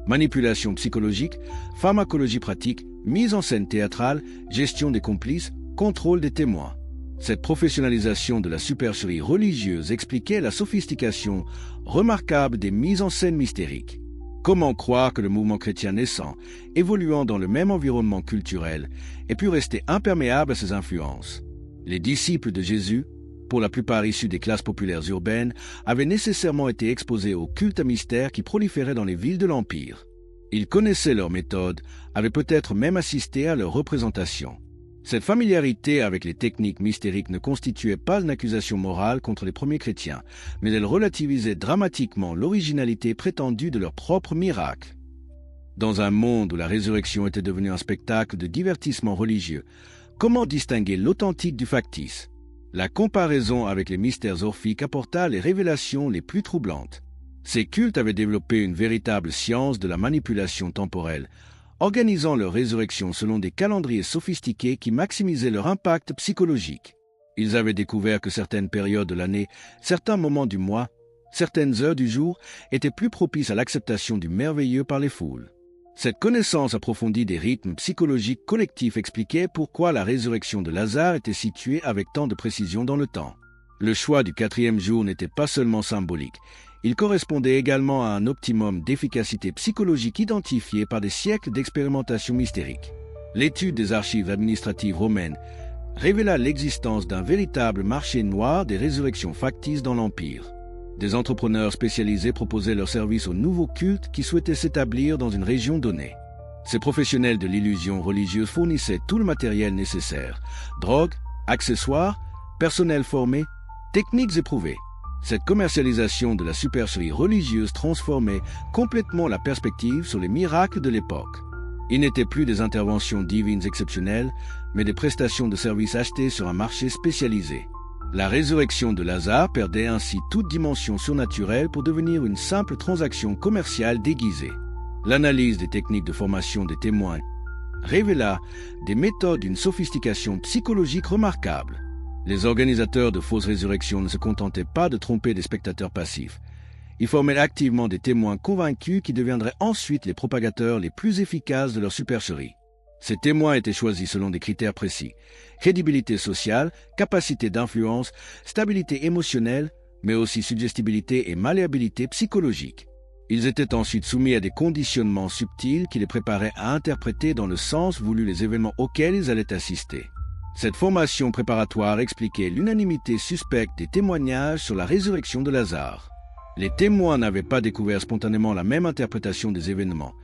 Manipulation psychologique, pharmacologie pratique, mise en scène théâtrale, gestion des complices, contrôle des témoins. Cette professionnalisation de la supercherie religieuse expliquait la sophistication remarquable des mises en scène mystériques. Comment croire que le mouvement chrétien naissant, évoluant dans le même environnement culturel, ait pu rester imperméable à ces influences? Les disciples de Jésus, pour la plupart issus des classes populaires urbaines, avaient nécessairement été exposés aux cultes à mystère qui proliféraient dans les villes de l'Empire. Ils connaissaient leurs méthodes, avaient peut-être même assisté à leur représentation. Cette familiarité avec les techniques mystériques ne constituait pas une accusation morale contre les premiers chrétiens, mais elle relativisait dramatiquement l'originalité prétendue de leurs propres miracles. Dans un monde où la résurrection était devenue un spectacle de divertissement religieux, comment distinguer l'authentique du factice? La comparaison avec les mystères orphiques apporta les révélations les plus troublantes. Ces cultes avaient développé une véritable science de la manipulation temporelle, organisant leur résurrection selon des calendriers sophistiqués qui maximisaient leur impact psychologique. Ils avaient découvert que certaines périodes de l'année, certains moments du mois, certaines heures du jour étaient plus propices à l'acceptation du merveilleux par les foules. Cette connaissance approfondie des rythmes psychologiques collectifs expliquait pourquoi la résurrection de Lazare était située avec tant de précision dans le temps. Le choix du 4e jour n'était pas seulement symbolique, il correspondait également à un optimum d'efficacité psychologique identifié par des siècles d'expérimentation mystérique. L'étude des archives administratives romaines révéla l'existence d'un véritable marché noir des résurrections factices dans l'Empire. Des entrepreneurs spécialisés proposaient leurs services aux nouveaux cultes qui souhaitaient s'établir dans une région donnée. Ces professionnels de l'illusion religieuse fournissaient tout le matériel nécessaire, drogues, accessoires, personnel formé, techniques éprouvées. Cette commercialisation de la supercherie religieuse transformait complètement la perspective sur les miracles de l'époque. Il n'était plus des interventions divines exceptionnelles, mais des prestations de services achetées sur un marché spécialisé. La résurrection de Lazare perdait ainsi toute dimension surnaturelle pour devenir une simple transaction commerciale déguisée. L'analyse des techniques de formation des témoins révéla des méthodes d'une sophistication psychologique remarquable. Les organisateurs de fausses résurrections ne se contentaient pas de tromper des spectateurs passifs. Ils formaient activement des témoins convaincus qui deviendraient ensuite les propagateurs les plus efficaces de leur supercherie. Ces témoins étaient choisis selon des critères précis: crédibilité sociale, capacité d'influence, stabilité émotionnelle, mais aussi suggestibilité et malléabilité psychologique. Ils étaient ensuite soumis à des conditionnements subtils qui les préparaient à interpréter dans le sens voulu les événements auxquels ils allaient assister. Cette formation préparatoire expliquait l'unanimité suspecte des témoignages sur la résurrection de Lazare. Les témoins n'avaient pas découvert spontanément la même interprétation des événements.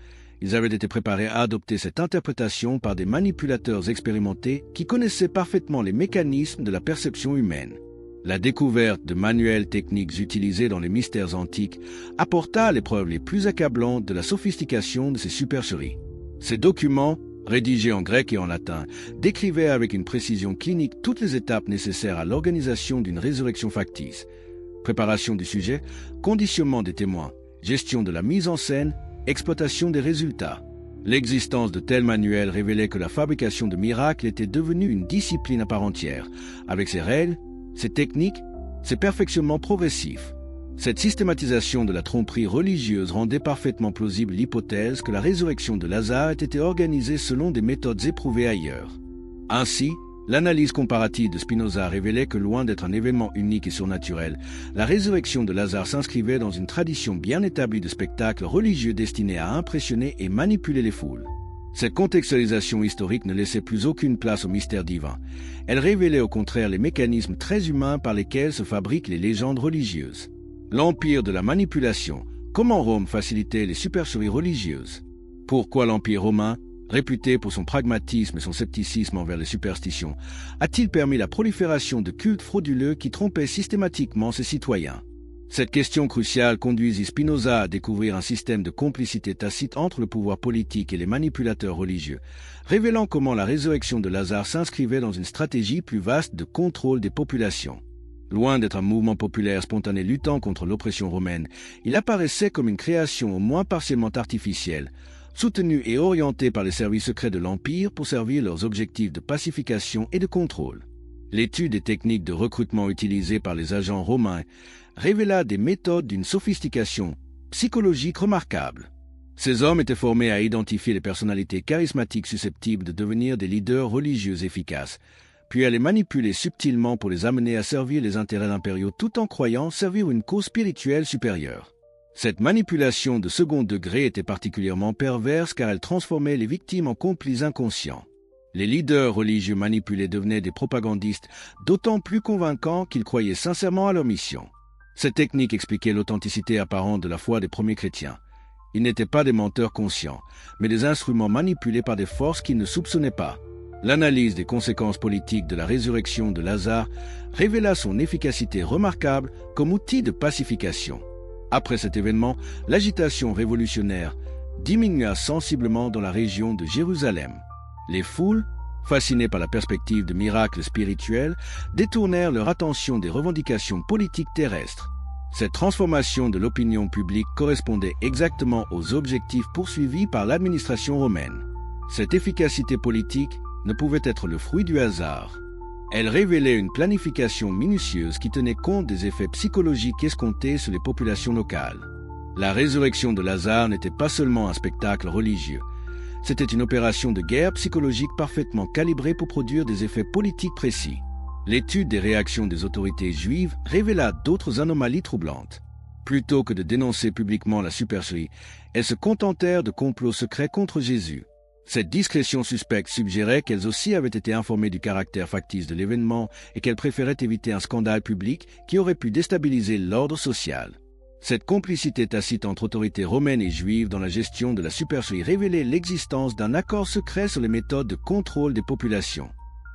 Ils avaient été préparés à adopter cette interprétation par des manipulateurs expérimentés qui connaissaient parfaitement les mécanismes de la perception humaine. La découverte de manuels techniques utilisés dans les mystères antiques apporta les preuves les plus accablantes de la sophistication de ces supercheries. Ces documents, rédigés en grec et en latin, décrivaient avec une précision clinique toutes les étapes nécessaires à l'organisation d'une résurrection factice: préparation du sujet, conditionnement des témoins, gestion de la mise en scène, exploitation des résultats. L'existence de tels manuels révélait que la fabrication de miracles était devenue une discipline à part entière, avec ses règles, ses techniques, ses perfectionnements progressifs. Cette systématisation de la tromperie religieuse rendait parfaitement plausible l'hypothèse que la résurrection de Lazare ait été organisée selon des méthodes éprouvées ailleurs. Ainsi, L'analyse comparative de Spinoza révélait que loin d'être un événement unique et surnaturel, la résurrection de Lazare s'inscrivait dans une tradition bien établie de spectacles religieux destinés à impressionner et manipuler les foules. Cette contextualisation historique ne laissait plus aucune place au mystère divin. Elle révélait au contraire les mécanismes très humains par lesquels se fabriquent les légendes religieuses. L'empire de la manipulation. Comment Rome facilitait les supercheries religieuses? Pourquoi l'Empire romain, réputé pour son pragmatisme et son scepticisme envers les superstitions, a-t-il permis la prolifération de cultes frauduleux qui trompaient systématiquement ses citoyens? Cette question cruciale conduisit Spinoza à découvrir un système de complicité tacite entre le pouvoir politique et les manipulateurs religieux, révélant comment la résurrection de Lazare s'inscrivait dans une stratégie plus vaste de contrôle des populations. Loin d'être un mouvement populaire spontané luttant contre l'oppression romaine, il apparaissait comme une création au moins partiellement artificielle, soutenue et orientée par les services secrets de l'Empire pour servir leurs objectifs de pacification et de contrôle. L'étude des techniques de recrutement utilisées par les agents romains révéla des méthodes d'une sophistication psychologique remarquable. Ces hommes étaient formés à identifier les personnalités charismatiques susceptibles de devenir des leaders religieux efficaces, puis à les manipuler subtilement pour les amener à servir les intérêts impériaux tout en croyant servir une cause spirituelle supérieure. Cette manipulation de second degré était particulièrement perverse car elle transformait les victimes en complices inconscients. Les leaders religieux manipulés devenaient des propagandistes d'autant plus convaincants qu'ils croyaient sincèrement à leur mission. Cette technique expliquait l'authenticité apparente de la foi des premiers chrétiens. Ils n'étaient pas des menteurs conscients, mais des instruments manipulés par des forces qu'ils ne soupçonnaient pas. L'analyse des conséquences politiques de la résurrection de Lazare révéla son efficacité remarquable comme outil de pacification. Après cet événement, l'agitation révolutionnaire diminua sensiblement dans la région de Jérusalem. Les foules, fascinées par la perspective de miracles spirituels, détournèrent leur attention des revendications politiques terrestres. Cette transformation de l'opinion publique correspondait exactement aux objectifs poursuivis par l'administration romaine. Cette efficacité politique ne pouvait être le fruit du hasard. Elle révélait une planification minutieuse qui tenait compte des effets psychologiques escomptés sur les populations locales. La résurrection de Lazare n'était pas seulement un spectacle religieux. C'était une opération de guerre psychologique parfaitement calibrée pour produire des effets politiques précis. L'étude des réactions des autorités juives révéla d'autres anomalies troublantes. Plutôt que de dénoncer publiquement la supercherie, elles se contentèrent de complots secrets contre Jésus. Cette discrétion suspecte suggérait qu'elles aussi avaient été informées du caractère factice de l'événement et qu'elles préféraient éviter un scandale public qui aurait pu déstabiliser l'ordre social. Cette complicité tacite entre autorités romaines et juives dans la gestion de la supercherie révélait l'existence d'un accord secret sur les méthodes de contrôle des populations.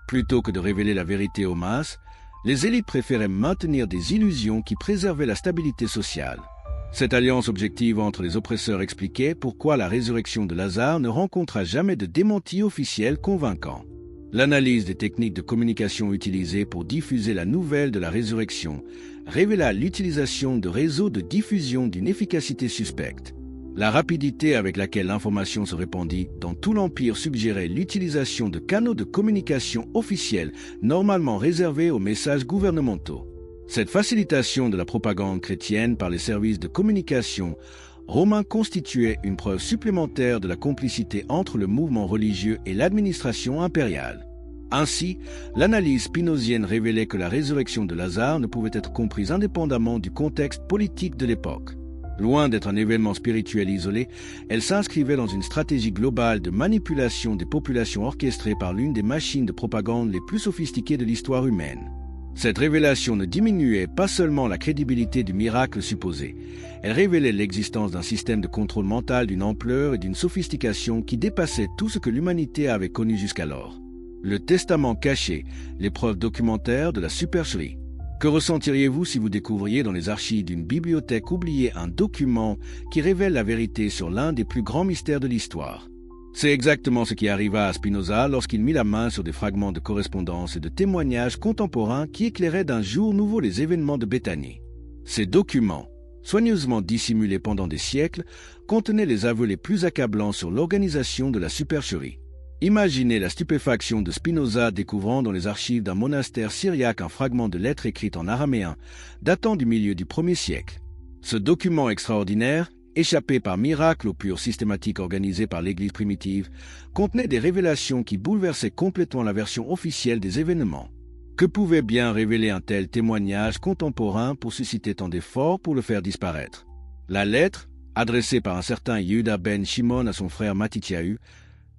Plutôt que de révéler la vérité aux masses, les élites préféraient maintenir des illusions qui préservaient la stabilité sociale. Cette alliance objective entre les oppresseurs expliquait pourquoi la résurrection de Lazare ne rencontra jamais de démenti officiel convaincant. L'analyse des techniques de communication utilisées pour diffuser la nouvelle de la résurrection révéla l'utilisation de réseaux de diffusion d'une efficacité suspecte. La rapidité avec laquelle l'information se répandit dans tout l'Empire suggérait l'utilisation de canaux de communication officiels normalement réservés aux messages gouvernementaux. Cette facilitation de la propagande chrétienne par les services de communication romains constituait une preuve supplémentaire de la complicité entre le mouvement religieux et l'administration impériale. Ainsi, l'analyse spinozienne révélait que la résurrection de Lazare ne pouvait être comprise indépendamment du contexte politique de l'époque. Loin d'être un événement spirituel isolé, elle s'inscrivait dans une stratégie globale de manipulation des populations orchestrée par l'une des machines de propagande les plus sophistiquées de l'histoire humaine. Cette révélation ne diminuait pas seulement la crédibilité du miracle supposé, elle révélait l'existence d'un système de contrôle mental d'une ampleur et d'une sophistication qui dépassait tout ce que l'humanité avait connu jusqu'alors. Le testament caché, les preuves documentaires de la supercherie. Que ressentiriez-vous si vous découvriez dans les archives d'une bibliothèque oubliée un document qui révèle la vérité sur l'un des plus grands mystères de l'histoire? C'est exactement ce qui arriva à Spinoza lorsqu'il mit la main sur des fragments de correspondance et de témoignages contemporains qui éclairaient d'un jour nouveau les événements de Béthanie. Ces documents, soigneusement dissimulés pendant des siècles, contenaient les aveux les plus accablants sur l'organisation de la supercherie. Imaginez la stupéfaction de Spinoza découvrant dans les archives d'un monastère syriaque un fragment de lettre écrite en araméen, datant du milieu du 1er siècle. Ce document extraordinaire échappé par miracle aux pures systématiques organisées par l'Église primitive, contenait des révélations qui bouleversaient complètement la version officielle des événements. Que pouvait bien révéler un tel témoignage contemporain pour susciter tant d'efforts pour le faire disparaître? La lettre, adressée par un certain Yehuda ben Shimon à son frère Matityahu,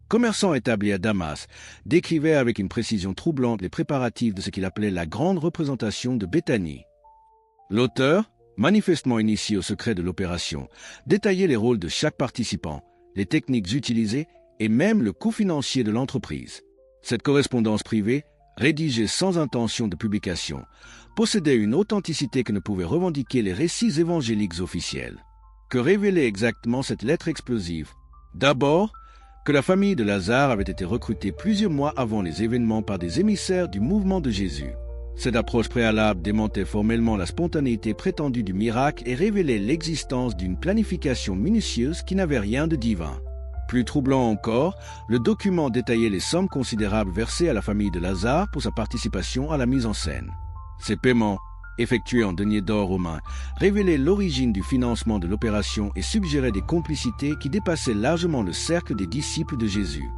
commerçant établi à Damas, décrivait avec une précision troublante les préparatifs de ce qu'il appelait la grande représentation de Béthanie. L'auteur, manifestement initié au secret de l'opération, détaillait les rôles de chaque participant, les techniques utilisées et même le coût financier de l'entreprise. Cette correspondance privée, rédigée sans intention de publication, possédait une authenticité que ne pouvaient revendiquer les récits évangéliques officiels. Que révélait exactement cette lettre explosive? D'abord, que la famille de Lazare avait été recrutée plusieurs mois avant les événements par des émissaires du mouvement de Jésus. Cette approche préalable démentait formellement la spontanéité prétendue du miracle et révélait l'existence d'une planification minutieuse qui n'avait rien de divin. Plus troublant encore, le document détaillait les sommes considérables versées à la famille de Lazare pour sa participation à la mise en scène. Ces paiements, effectués en deniers d'or romains, révélaient l'origine du financement de l'opération et suggéraient des complicités qui dépassaient largement le cercle des disciples de Jésus.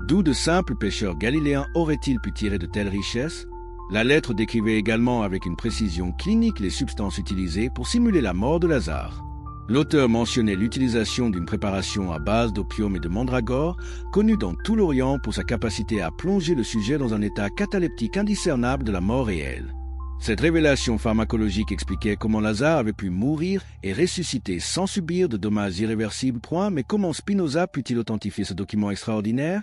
D'où de simples pêcheurs galiléens auraient-ils pu tirer de telles richesses? La lettre décrivait également avec une précision clinique les substances utilisées pour simuler la mort de Lazare. L'auteur mentionnait l'utilisation d'une préparation à base d'opium et de mandragore, connue dans tout l'Orient pour sa capacité à plonger le sujet dans un état cataleptique indiscernable de la mort réelle. Cette révélation pharmacologique expliquait comment Lazare avait pu mourir et ressusciter sans subir de dommages irréversibles. Mais comment Spinoza put-il authentifier ce document extraordinaire?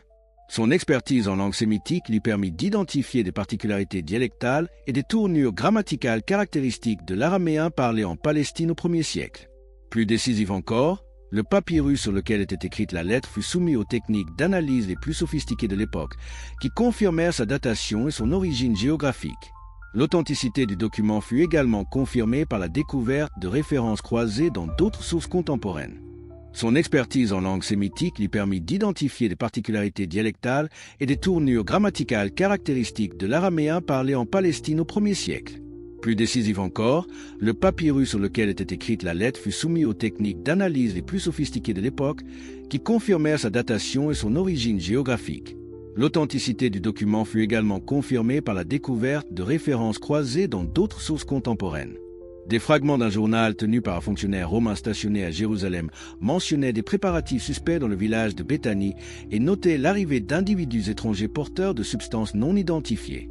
Son expertise en langue sémitique lui permit d'identifier des particularités dialectales et des tournures grammaticales caractéristiques de l'araméen parlé en Palestine au 1er siècle. Plus décisif encore, le papyrus sur lequel était écrite la lettre fut soumis aux techniques d'analyse les plus sophistiquées de l'époque, qui confirmèrent sa datation et son origine géographique. L'authenticité du document fut également confirmée par la découverte de références croisées dans d'autres sources contemporaines. Son expertise en langue sémitique lui permit d'identifier des particularités dialectales et des tournures grammaticales caractéristiques de l'araméen parlé en Palestine au 1er siècle. Plus décisif encore, le papyrus sur lequel était écrite la lettre fut soumis aux techniques d'analyse les plus sophistiquées de l'époque, qui confirmèrent sa datation et son origine géographique. L'authenticité du document fut également confirmée par la découverte de références croisées dans d'autres sources contemporaines. Des fragments d'un journal tenu par un fonctionnaire romain stationné à Jérusalem mentionnaient des préparatifs suspects dans le village de Béthanie et notaient l'arrivée d'individus étrangers porteurs de substances non identifiées.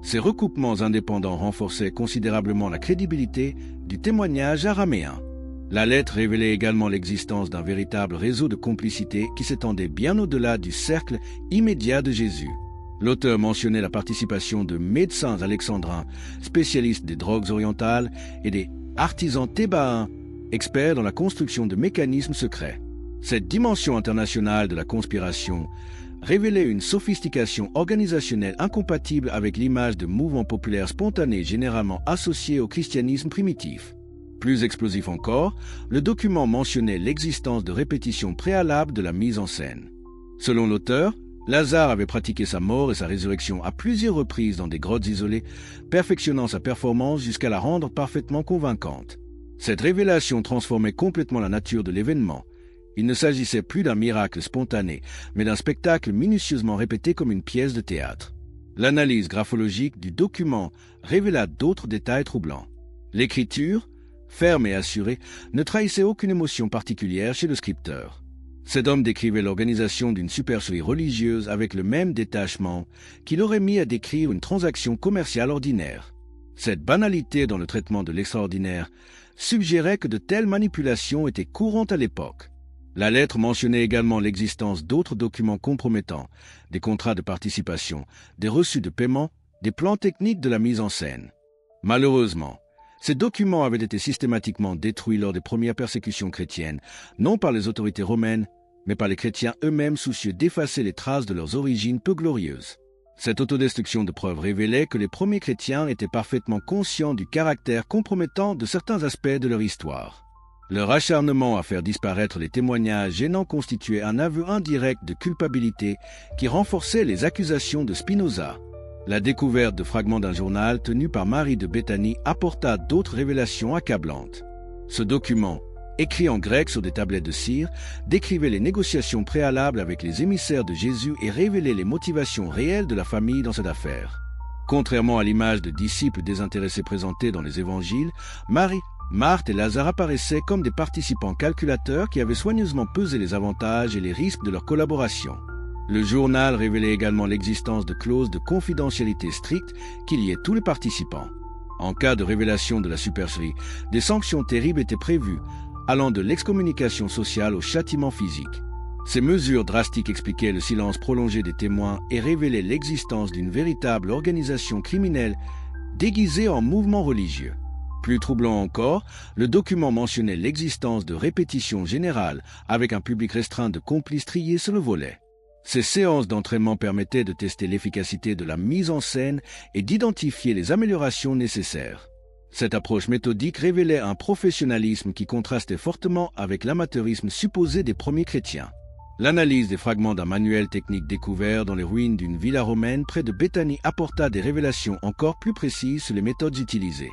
Ces recoupements indépendants renforçaient considérablement la crédibilité du témoignage araméen. La lettre révélait également l'existence d'un véritable réseau de complicité qui s'étendait bien au-delà du cercle immédiat de Jésus. L'auteur mentionnait la participation de médecins alexandrins, spécialistes des drogues orientales, et des artisans thébaïns, experts dans la construction de mécanismes secrets. Cette dimension internationale de la conspiration révélait une sophistication organisationnelle incompatible avec l'image de mouvements populaires spontanés généralement associés au christianisme primitif. Plus explosif encore, le document mentionnait l'existence de répétitions préalables de la mise en scène. Selon l'auteur, Lazare avait pratiqué sa mort et sa résurrection à plusieurs reprises dans des grottes isolées, perfectionnant sa performance jusqu'à la rendre parfaitement convaincante. Cette révélation transformait complètement la nature de l'événement. Il ne s'agissait plus d'un miracle spontané, mais d'un spectacle minutieusement répété comme une pièce de théâtre. L'analyse graphologique du document révéla d'autres détails troublants. L'écriture, ferme et assurée, ne trahissait aucune émotion particulière chez le scripteur. Cet homme décrivait l'organisation d'une supercherie religieuse avec le même détachement qu'il aurait mis à décrire une transaction commerciale ordinaire. Cette banalité dans le traitement de l'extraordinaire suggérait que de telles manipulations étaient courantes à l'époque. La lettre mentionnait également l'existence d'autres documents compromettants, des contrats de participation, des reçus de paiement, des plans techniques de la mise en scène. Malheureusement, ces documents avaient été systématiquement détruits lors des premières persécutions chrétiennes, non par les autorités romaines, mais par les chrétiens eux-mêmes soucieux d'effacer les traces de leurs origines peu glorieuses. Cette autodestruction de preuves révélait que les premiers chrétiens étaient parfaitement conscients du caractère compromettant de certains aspects de leur histoire. Leur acharnement à faire disparaître les témoignages gênants constituait un aveu indirect de culpabilité qui renforçait les accusations de Spinoza. La découverte de fragments d'un journal tenu par Marie de Béthanie apporta d'autres révélations accablantes. Ce document, écrit en grec sur des tablettes de cire, décrivait les négociations préalables avec les émissaires de Jésus et révélait les motivations réelles de la famille dans cette affaire. Contrairement à l'image de disciples désintéressés présentés dans les évangiles, Marie, Marthe et Lazare apparaissaient comme des participants calculateurs qui avaient soigneusement pesé les avantages et les risques de leur collaboration. Le journal révélait également l'existence de clauses de confidentialité strictes qui liaient tous les participants. En cas de révélation de la supercherie, des sanctions terribles étaient prévues, allant de l'excommunication sociale au châtiment physique. Ces mesures drastiques expliquaient le silence prolongé des témoins et révélaient l'existence d'une véritable organisation criminelle déguisée en mouvement religieux. Plus troublant encore, le document mentionnait l'existence de répétitions générales avec un public restreint de complices triés sur le volet. Ces séances d'entraînement permettaient de tester l'efficacité de la mise en scène et d'identifier les améliorations nécessaires. Cette approche méthodique révélait un professionnalisme qui contrastait fortement avec l'amateurisme supposé des premiers chrétiens. L'analyse des fragments d'un manuel technique découvert dans les ruines d'une villa romaine près de Béthanie apporta des révélations encore plus précises sur les méthodes utilisées.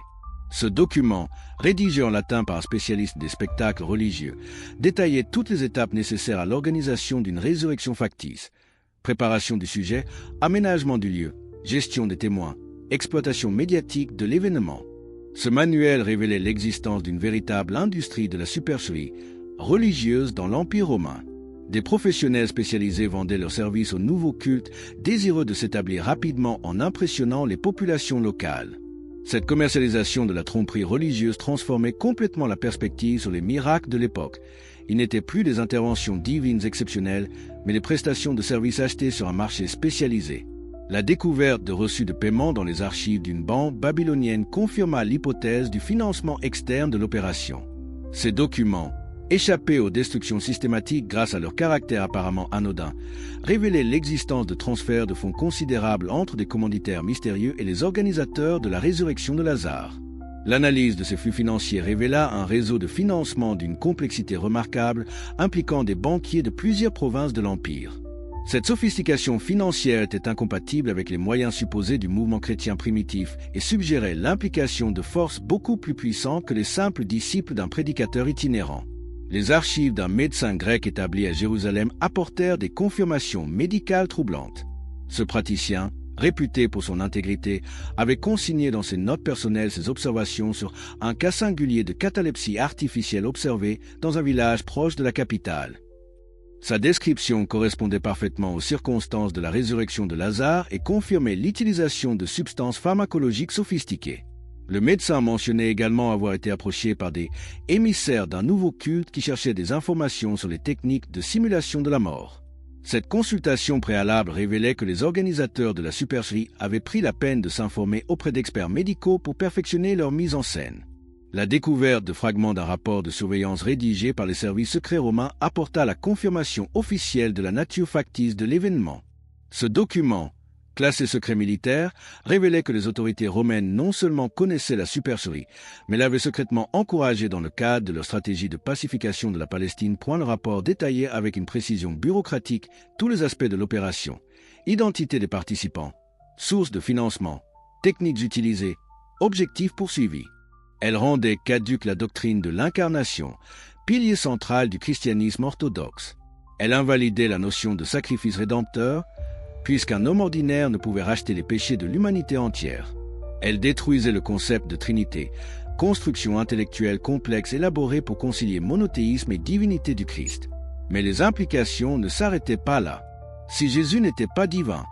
Ce document, rédigé en latin par un spécialiste des spectacles religieux, détaillait toutes les étapes nécessaires à l'organisation d'une résurrection factice: préparation du sujet, aménagement du lieu, gestion des témoins, exploitation médiatique de l'événement. Ce manuel révélait l'existence d'une véritable industrie de la supercherie religieuse dans l'Empire romain. Des professionnels spécialisés vendaient leurs services aux nouveaux cultes, désireux de s'établir rapidement en impressionnant les populations locales. Cette commercialisation de la tromperie religieuse transformait complètement la perspective sur les miracles de l'époque. Il n'était plus des interventions divines exceptionnelles, mais des prestations de services achetées sur un marché spécialisé. La découverte de reçus de paiement dans les archives d'une banque babylonienne confirma l'hypothèse du financement externe de l'opération. Ces documents, échappés aux destructions systématiques grâce à leur caractère apparemment anodin, révélaient l'existence de transferts de fonds considérables entre des commanditaires mystérieux et les organisateurs de la résurrection de Lazare. L'analyse de ces flux financiers révéla un réseau de financement d'une complexité remarquable impliquant des banquiers de plusieurs provinces de l'Empire. Cette sophistication financière était incompatible avec les moyens supposés du mouvement chrétien primitif et suggérait l'implication de forces beaucoup plus puissantes que les simples disciples d'un prédicateur itinérant. Les archives d'un médecin grec établi à Jérusalem apportèrent des confirmations médicales troublantes. Ce praticien, réputé pour son intégrité, avait consigné dans ses notes personnelles ses observations sur un cas singulier de catalepsie artificielle observé dans un village proche de la capitale. Sa description correspondait parfaitement aux circonstances de la résurrection de Lazare et confirmait l'utilisation de substances pharmacologiques sophistiquées. Le médecin mentionnait également avoir été approché par des émissaires d'un nouveau culte qui cherchaient des informations sur les techniques de simulation de la mort. Cette consultation préalable révélait que les organisateurs de la supercherie avaient pris la peine de s'informer auprès d'experts médicaux pour perfectionner leur mise en scène. La découverte de fragments d'un rapport de surveillance rédigé par les services secrets romains apporta la confirmation officielle de la nature factice de l'événement. Ce document, classé secret militaire, révélait que les autorités romaines non seulement connaissaient la supercherie, mais l'avaient secrètement encouragée dans le cadre de leur stratégie de pacification de la Palestine. Le rapport détaillait avec une précision bureaucratique tous les aspects de l'opération: identité des participants, sources de financement, techniques utilisées, objectifs poursuivis. Elle rendait caduque la doctrine de l'incarnation, pilier central du christianisme orthodoxe. Elle invalidait la notion de sacrifice rédempteur, puisqu'un homme ordinaire ne pouvait racheter les péchés de l'humanité entière. Elle détruisait le concept de Trinité, construction intellectuelle complexe élaborée pour concilier monothéisme et divinité du Christ. Mais les implications ne s'arrêtaient pas là. Si Jésus n'était pas divin,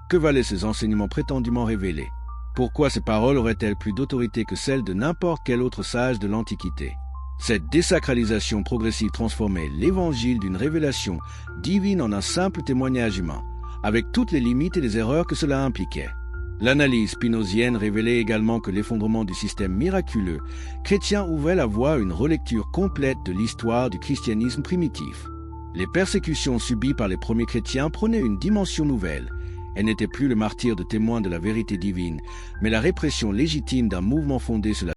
que valaient ses enseignements prétendument révélés? Pourquoi ces paroles auraient-elles plus d'autorité que celles de n'importe quel autre sage de l'Antiquité? Cette désacralisation progressive transformait l'Évangile d'une révélation divine en un simple témoignage humain, avec toutes les limites et les erreurs que cela impliquait. L'analyse spinozienne révélait également que l'effondrement du système miraculeux chrétien ouvrait la voie à une relecture complète de l'histoire du christianisme primitif. Les persécutions subies par les premiers chrétiens prenaient une dimension nouvelle. Elles n'étaient plus le martyre de témoins de la vérité divine, mais la répression légitime d'un mouvement fondé sur la